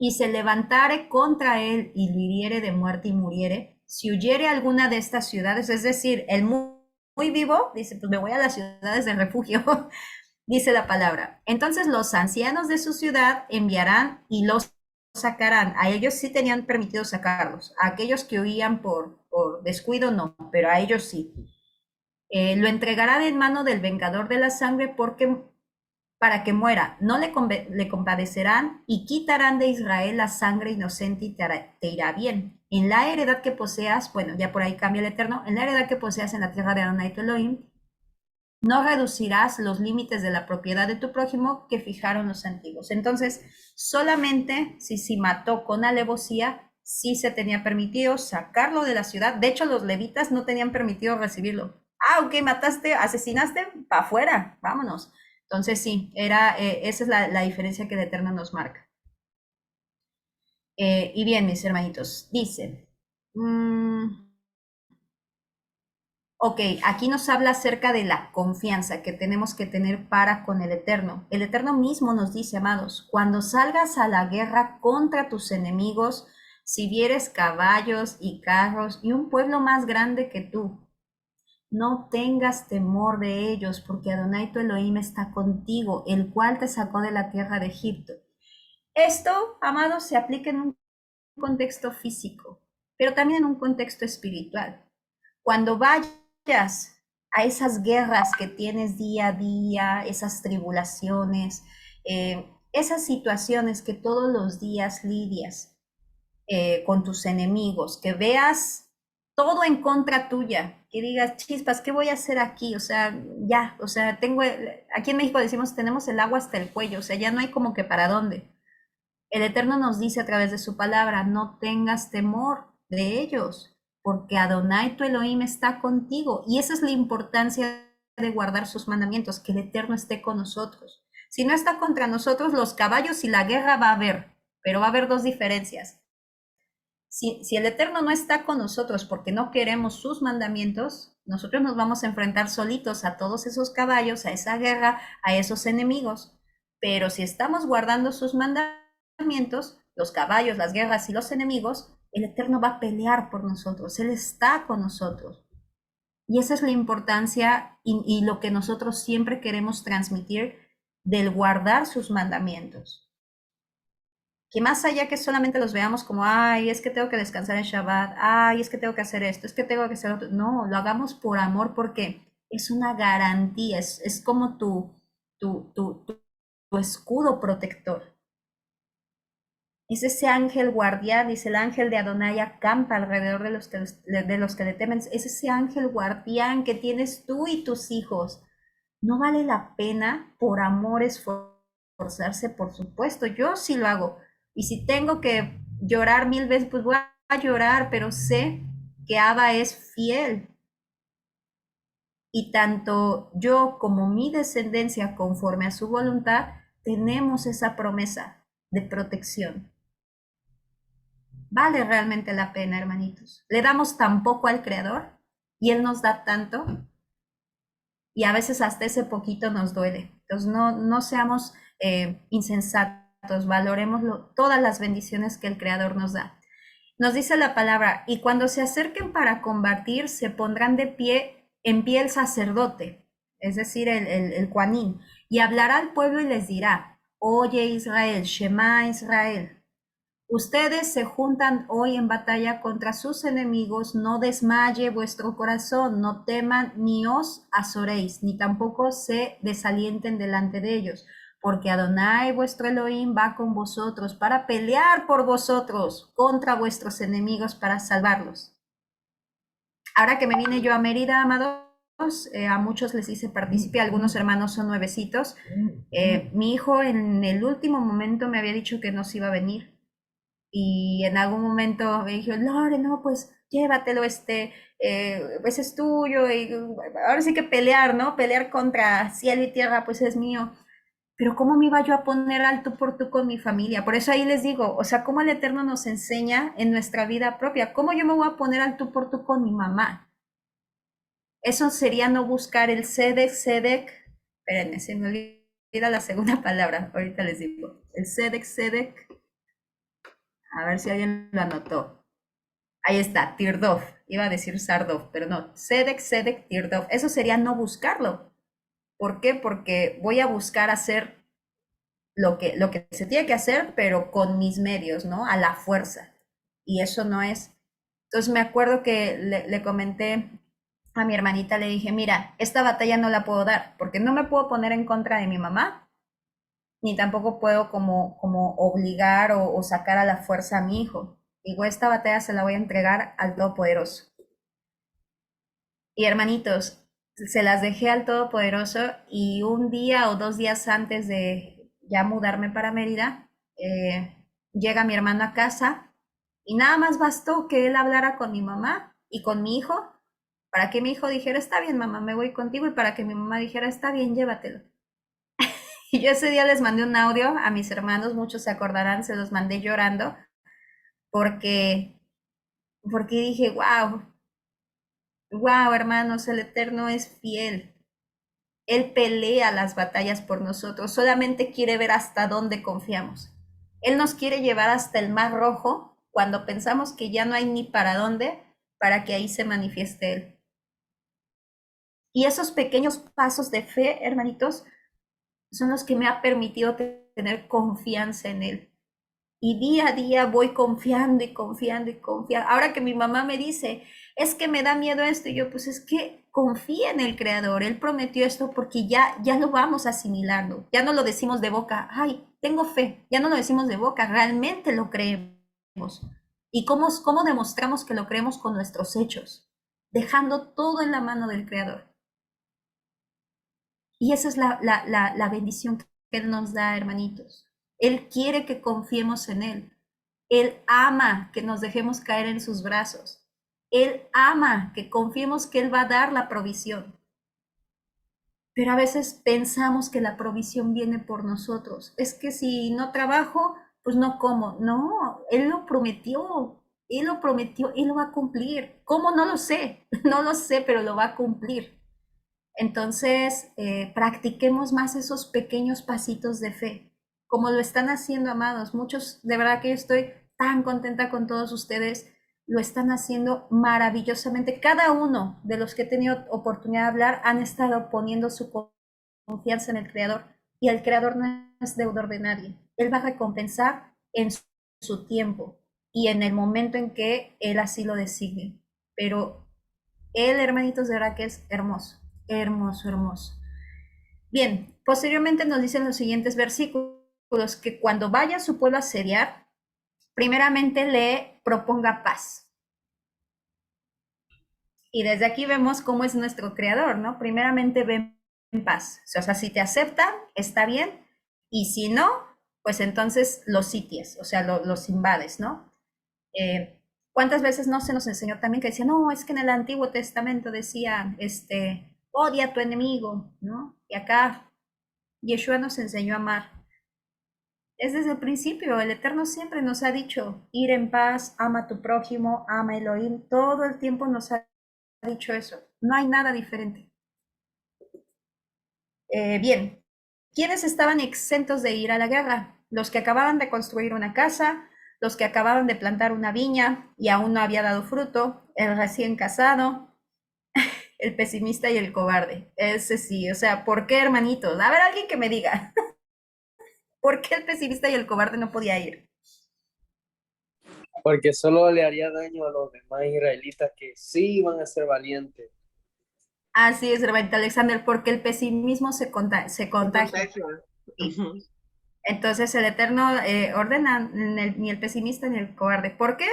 y se levantare contra él y lo hiriere de muerte y muriere, si huyere a alguna de estas ciudades, es decir, el muy vivo, dice, pues me voy a las ciudades de refugio, dice la palabra. Entonces los ancianos de su ciudad enviarán y los sacarán. A ellos sí tenían permitido sacarlos. A aquellos que huían por descuido no, pero a ellos sí. Lo entregarán en mano del vengador de la sangre porque para que muera. No le compadecerán y quitarán de Israel la sangre inocente y te irá bien. En la heredad que poseas, bueno, ya por ahí cambia el Eterno, en la heredad que poseas en la tierra de Adonai tu Elohim, no reducirás los límites de la propiedad de tu prójimo que fijaron los antiguos. Entonces, solamente si mató con alevosía, sí se tenía permitido sacarlo de la ciudad. De hecho, los levitas no tenían permitido recibirlo. Ah, ok, mataste, asesinaste, para afuera, vámonos. Entonces, sí, esa es la diferencia que el Eterno nos marca. Y bien, mis hermanitos, dice... Ok, aquí nos habla acerca de la confianza que tenemos que tener para con el Eterno. El Eterno mismo nos dice, amados, cuando salgas a la guerra contra tus enemigos, si vieres caballos y carros y un pueblo más grande que tú, no tengas temor de ellos, porque Adonai tu Elohim está contigo, el cual te sacó de la tierra de Egipto. Esto, amados, se aplica en un contexto físico, pero también en un contexto espiritual. Cuando vayas a esas guerras que tienes día a día, esas tribulaciones, esas situaciones que todos los días lidias con tus enemigos, que veas todo en contra tuya, que digas, chispas, ¿qué voy a hacer aquí? O sea, ya, o sea, aquí en México decimos, tenemos el agua hasta el cuello, o sea, ya no hay como que para dónde. El Eterno nos dice a través de su palabra, no tengas temor de ellos, porque Adonai tu Elohim está contigo. Y esa es la importancia de guardar sus mandamientos, que el Eterno esté con nosotros. Si no está contra nosotros, los caballos y la guerra va a haber, pero va a haber dos diferencias. Si el Eterno no está con nosotros porque no queremos sus mandamientos, nosotros nos vamos a enfrentar solitos a todos esos caballos, a esa guerra, a esos enemigos. Pero si estamos guardando sus mandamientos, los caballos, las guerras y los enemigos, el Eterno va a pelear por nosotros, Él está con nosotros. Y esa es la importancia y lo que nosotros siempre queremos transmitir del guardar sus mandamientos. Que más allá que solamente los veamos como, ay, es que tengo que descansar en Shabbat, ay, es que tengo que hacer esto, es que tengo que hacer otro. No, lo hagamos por amor porque es una garantía, es como tu escudo protector. Es ese ángel guardián, dice el ángel de Adonai acampa alrededor de los que le temen. Es ese ángel guardián que tienes tú y tus hijos. ¿No vale la pena por amor esforzarse? Por supuesto, yo sí lo hago. Y si tengo que llorar 1000 veces, pues voy a llorar, pero sé que Abba es fiel. Y tanto yo como mi descendencia, conforme a su voluntad, tenemos esa promesa de protección. Vale realmente la pena, hermanitos. Le damos tan poco al Creador y Él nos da tanto. y a veces hasta ese poquito nos duele. Entonces no seamos insensatos, valoremos todas las bendiciones que el Creador nos da. Nos dice la palabra, y cuando se acerquen para combatir, se pondrán en pie el sacerdote, es decir, el Cuanín, y hablará al pueblo y les dirá, oye Israel, Shema Israel, ustedes se juntan hoy en batalla contra sus enemigos, no desmaye vuestro corazón, no teman ni os azoréis, ni tampoco se desalienten delante de ellos, porque Adonai vuestro Elohim va con vosotros para pelear por vosotros contra vuestros enemigos para salvarlos. Ahora que me vine yo a Mérida, amados, a muchos les hice partícipe, algunos hermanos son nuevecitos. Mi hijo en el último momento me había dicho que no se iba a venir. Y en algún momento me dijo, Lore, no, pues llévatelo, pues es tuyo. Y ahora sí que pelear, ¿no? Pelear contra cielo y tierra, pues es mío. Pero ¿cómo me iba yo a poner al tú por tú con mi familia? Por eso ahí les digo, o sea, ¿cómo el Eterno nos enseña en nuestra vida propia? ¿Cómo yo me voy a poner al tú por tú con mi mamá? Eso sería no buscar el Sedek. Espérenme, se me olvida la segunda palabra, ahorita les digo. El Sedek. A ver si alguien lo anotó. Ahí está, Tirdof. Iba a decir Sardof, pero no. Sedek, Tirdof. Eso sería no buscarlo. ¿Por qué? Porque voy a buscar hacer lo que se tiene que hacer, pero con mis medios, ¿no? A la fuerza. Y eso no es. Entonces me acuerdo que le comenté a mi hermanita, le dije, mira, esta batalla no la puedo dar, porque no me puedo poner en contra de mi mamá, ni tampoco puedo como obligar o sacar a la fuerza a mi hijo. Digo, esta batalla se la voy a entregar al Todopoderoso. Y hermanitos, se las dejé al Todopoderoso y un día o 2 días antes de ya mudarme para Mérida, llega mi hermano a casa y nada más bastó que él hablara con mi mamá y con mi hijo para que mi hijo dijera, está bien mamá, me voy contigo, y para que mi mamá dijera, está bien, llévatelo. Y yo ese día les mandé un audio a mis hermanos, muchos se acordarán, se los mandé llorando, porque dije, wow, hermanos, el Eterno es fiel. Él pelea las batallas por nosotros, solamente quiere ver hasta dónde confiamos. Él nos quiere llevar hasta el Mar Rojo cuando pensamos que ya no hay ni para dónde, para que ahí se manifieste Él. Y esos pequeños pasos de fe, hermanitos, son los que me ha permitido tener confianza en Él. Y día a día voy confiando y confiando y confiando. Ahora que mi mamá me dice, es que me da miedo esto, y yo, pues es que confía en el Creador. Él prometió esto porque ya lo vamos asimilando. Ya no lo decimos de boca, ay, tengo fe. Ya no lo decimos de boca, realmente lo creemos. ¿Y cómo demostramos que lo creemos? Con nuestros hechos, dejando todo en la mano del Creador. Y esa es la bendición que Él nos da, hermanitos. Él quiere que confiemos en Él. Él ama que nos dejemos caer en sus brazos. Él ama que confiemos que Él va a dar la provisión. Pero a veces pensamos que la provisión viene por nosotros. Es que si no trabajo, pues no como. No, Él lo prometió. Él lo prometió, Él lo va a cumplir. ¿Cómo? No lo sé. No lo sé, pero lo va a cumplir. Entonces, practiquemos más esos pequeños pasitos de fe, como lo están haciendo, amados. Muchos, de verdad que yo estoy tan contenta con todos ustedes, lo están haciendo maravillosamente. Cada uno de los que he tenido oportunidad de hablar han estado poniendo su confianza en el Creador, y el Creador no es deudor de nadie. Él va a recompensar en su tiempo y en el momento en que Él así lo designe. Pero Él, hermanitos, de verdad que es hermoso. Hermoso, hermoso. Bien, posteriormente nos dicen los siguientes versículos, que cuando vaya su pueblo a asediar, primeramente le proponga paz. Y desde aquí vemos cómo es nuestro Creador, ¿no? Primeramente ven paz. O sea, si te aceptan, está bien, y si no, pues entonces los sitias, o sea, los invades, ¿no? ¿Cuántas veces no se nos enseñó también que decía, no, es que en el Antiguo Testamento decía, odia a tu enemigo, ¿no? Y acá Yeshua nos enseñó a amar. Es desde el principio, el Eterno siempre nos ha dicho, ir en paz, ama a tu prójimo, ama a Elohim, todo el tiempo nos ha dicho eso, no hay nada diferente. Bien, ¿quiénes estaban exentos de ir a la guerra? Los que acababan de construir una casa, los que acababan de plantar una viña y aún no había dado fruto, el recién casado, el pesimista y el cobarde. Ese sí, o sea, ¿por qué, hermanitos? A ver, alguien que me diga, ¿por qué el pesimista y el cobarde no podía ir? Porque solo le haría daño a los demás israelitas que sí iban a ser valientes. Así es, hermanito Alexander, porque el pesimismo se contagia. Sí. Ujú. Entonces el Eterno ordena ni el pesimista ni el cobarde. ¿Por qué?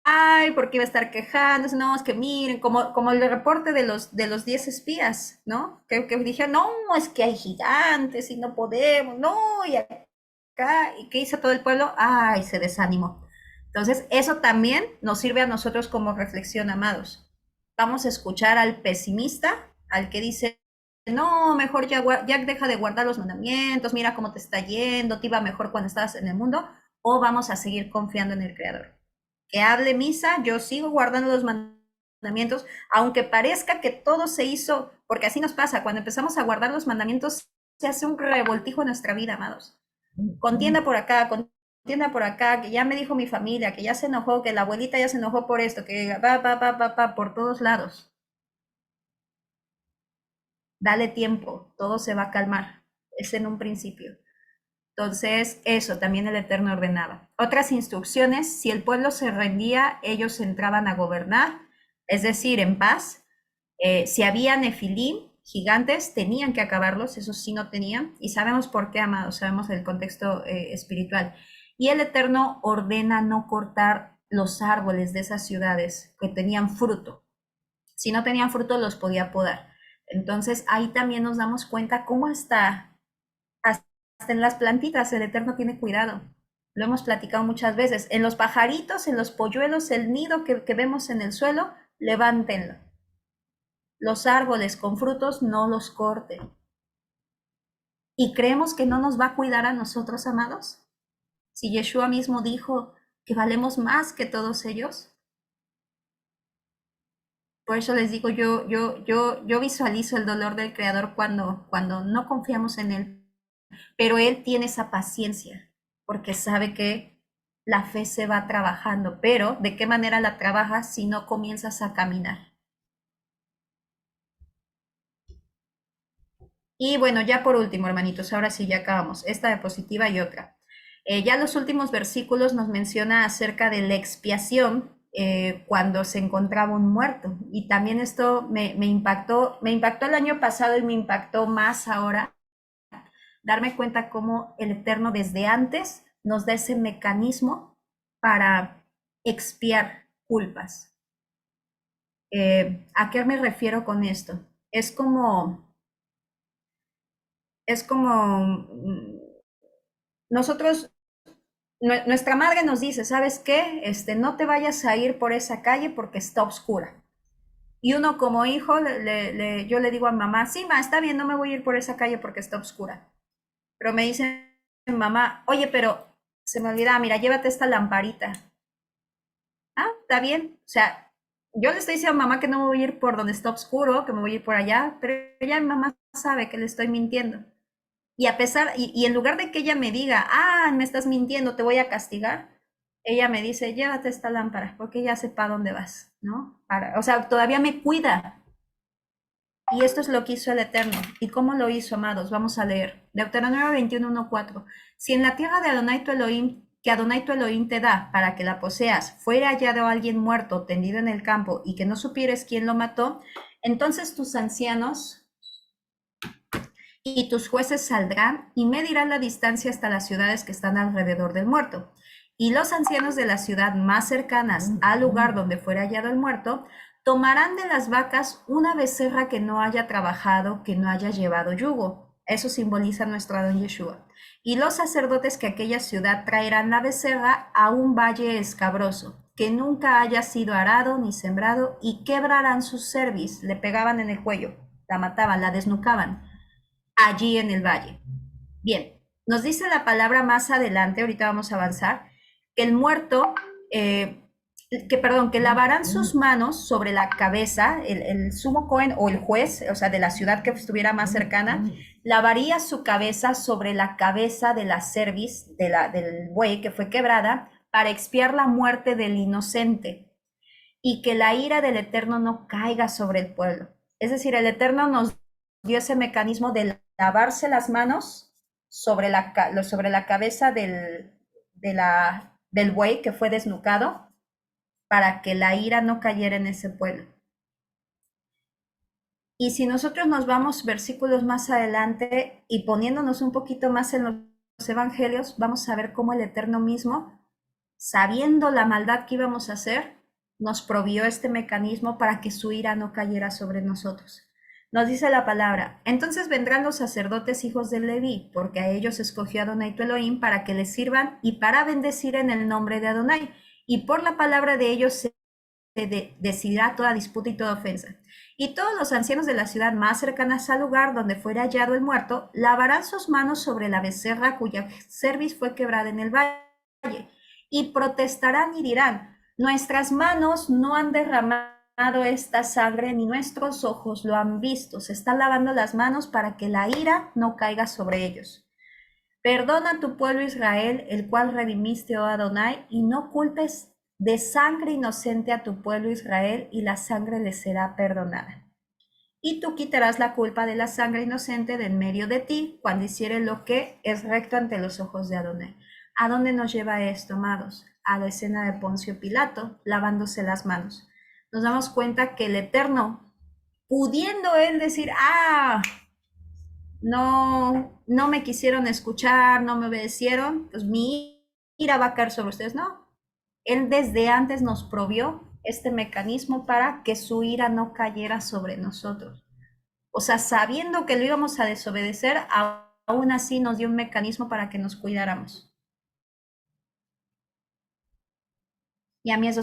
Ay, porque iba a estar quejándose, no, es que miren, como el reporte de los 10 espías, ¿no? Que dijeron, no, es que hay gigantes y no podemos, no, y acá, ¿y qué hizo todo el pueblo? Ay, se desanimó. Entonces, eso también nos sirve a nosotros como reflexión, amados. Vamos a escuchar al pesimista, al que dice, no, mejor ya deja de guardar los mandamientos, mira cómo te está yendo, te iba mejor cuando estabas en el mundo, o vamos a seguir confiando en el Creador. Que hable misa, yo sigo guardando los mandamientos, aunque parezca que todo se hizo, porque así nos pasa, cuando empezamos a guardar los mandamientos, se hace un revoltijo en nuestra vida, amados. Contienda por acá, contienda por acá, que ya me dijo mi familia, que ya se enojó, que la abuelita ya se enojó por esto, que va, por todos lados. Dale tiempo, todo se va a calmar. Es en un principio. Entonces, eso también el Eterno ordenaba. Otras instrucciones, si el pueblo se rendía, ellos entraban a gobernar, es decir, en paz. Si había nefilim, gigantes, tenían que acabarlos, eso sí no tenían, y sabemos por qué, amados, sabemos el contexto espiritual. Y el Eterno ordena no cortar los árboles de esas ciudades que tenían fruto. Si no tenían fruto, los podía podar. Entonces, ahí también nos damos cuenta cómo hasta en las plantitas el Eterno tiene cuidado. Lo hemos platicado muchas veces. En los pajaritos, en los polluelos, el nido que vemos en el suelo, levántenlo. Los árboles con frutos no los corten. ¿Y creemos que no nos va a cuidar a nosotros, amados? Si Yeshua mismo dijo que valemos más que todos ellos. Por eso les digo, yo visualizo el dolor del Creador cuando no confiamos en Él. Pero Él tiene esa paciencia, porque sabe que la fe se va trabajando, pero ¿de qué manera la trabajas si no comienzas a caminar? Y bueno, ya por último, hermanitos, ahora sí ya acabamos, esta diapositiva y otra. Ya los últimos versículos nos menciona acerca de la expiación cuando se encontraba un muerto. Y también esto me impactó el año pasado y me impactó más ahora, darme cuenta cómo el Eterno desde antes nos da ese mecanismo para expiar culpas. ¿A qué me refiero con esto? Es como nosotros, nuestra madre nos dice, ¿sabes qué? No te vayas a ir por esa calle porque está oscura. Y uno como hijo, yo le digo a mamá, sí, ma, está bien, no me voy a ir por esa calle porque está oscura. Pero me dice mamá, oye, pero se me olvidaba, mira, llévate esta lamparita. Ah, está bien. O sea, yo le estoy diciendo a mamá que no me voy a ir por donde está oscuro, que me voy a ir por allá, pero ella, mi mamá, sabe que le estoy mintiendo. Y a pesar, y en lugar de que ella me diga, ah, me estás mintiendo, te voy a castigar, ella me dice, llévate esta lámpara, porque ella sepa dónde vas, ¿no? O sea, todavía me cuida. Y esto es lo que hizo el Eterno. ¿Y cómo lo hizo, amados? Vamos a leer. Deuteronomio 21:1-4. Si en la tierra de Adonai tu Elohim, que Adonai tu Elohim te da para que la poseas, fuera hallado alguien muerto tendido en el campo y que no supieres quién lo mató, entonces tus ancianos y tus jueces saldrán y medirán la distancia hasta las ciudades que están alrededor del muerto. Y los ancianos de la ciudad más cercanas al lugar donde fuera hallado el muerto tomarán de las vacas una becerra que no haya trabajado, que no haya llevado yugo. Eso simboliza nuestro Adón Yeshua. Y los sacerdotes que aquella ciudad traerán la becerra a un valle escabroso, que nunca haya sido arado ni sembrado, y quebrarán su cerviz, le pegaban en el cuello, la mataban, la desnucaban, allí en el valle. Bien, nos dice la palabra más adelante, ahorita vamos a avanzar, que el muerto que lavarán sus manos sobre la cabeza, el sumo Cohen o el juez, o sea, de la ciudad que estuviera más cercana, lavaría su cabeza sobre la cabeza de la cerviz, del buey que fue quebrada, para expiar la muerte del inocente, y que la ira del Eterno no caiga sobre el pueblo. Es decir, el Eterno nos dio ese mecanismo de lavarse las manos sobre la cabeza del buey que fue desnucado, para que la ira no cayera en ese pueblo. Y si nosotros nos vamos versículos más adelante y poniéndonos un poquito más en los evangelios, vamos a ver cómo el Eterno mismo, sabiendo la maldad que íbamos a hacer, nos proveyó este mecanismo para que su ira no cayera sobre nosotros. Nos dice la palabra: entonces vendrán los sacerdotes hijos de Leví, porque a ellos escogió Adonai tu Elohim para que les sirvan y para bendecir en el nombre de Adonai. Y por la palabra de ellos se decidirá toda disputa y toda ofensa. Y todos los ancianos de la ciudad más cercanas al lugar donde fuera hallado el muerto lavarán sus manos sobre la becerra cuya cerviz fue quebrada en el valle, y protestarán y dirán: nuestras manos no han derramado esta sangre, ni nuestros ojos lo han visto. Se están lavando las manos para que la ira no caiga sobre ellos. Perdona a tu pueblo Israel, el cual redimiste, oh Adonai, y no culpes de sangre inocente a tu pueblo Israel, y la sangre les será perdonada. Y tú quitarás la culpa de la sangre inocente de en medio de ti, cuando hiciere lo que es recto ante los ojos de Adonai. ¿A dónde nos lleva esto, amados? A la escena de Poncio Pilato, lavándose las manos. Nos damos cuenta que el Eterno, pudiendo él decir: no me quisieron escuchar, no me obedecieron, pues mi ira va a caer sobre ustedes. No, él desde antes nos provió este mecanismo para que su ira no cayera sobre nosotros. O sea, sabiendo que lo íbamos a desobedecer, aún así nos dio un mecanismo para que nos cuidáramos. Y a mí eso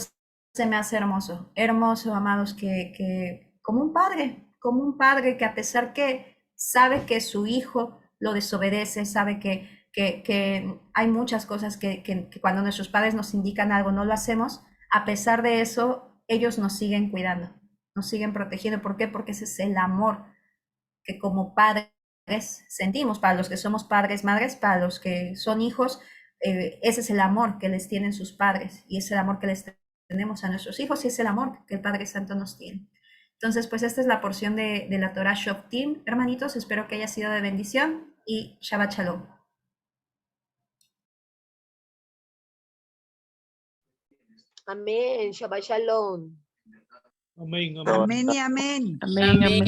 se me hace hermoso, hermoso, amados, que como un padre que a pesar que sabe que su hijo lo desobedece, sabe que hay muchas cosas que cuando nuestros padres nos indican algo no lo hacemos, a pesar de eso, ellos nos siguen cuidando, nos siguen protegiendo. ¿Por qué? Porque ese es el amor que como padres sentimos, para los que somos padres, madres, para los que son hijos. Ese es el amor que les tienen sus padres, y es el amor que les tenemos a nuestros hijos, y es el amor que el Padre Santo nos tiene. Entonces, pues esta es la porción de la Torah Shoftim, hermanitos. Espero que haya sido de bendición, y Shabbat Shalom. Amén. Shabbat Shalom. Amén, amén. Amén y amén. Amén, amén.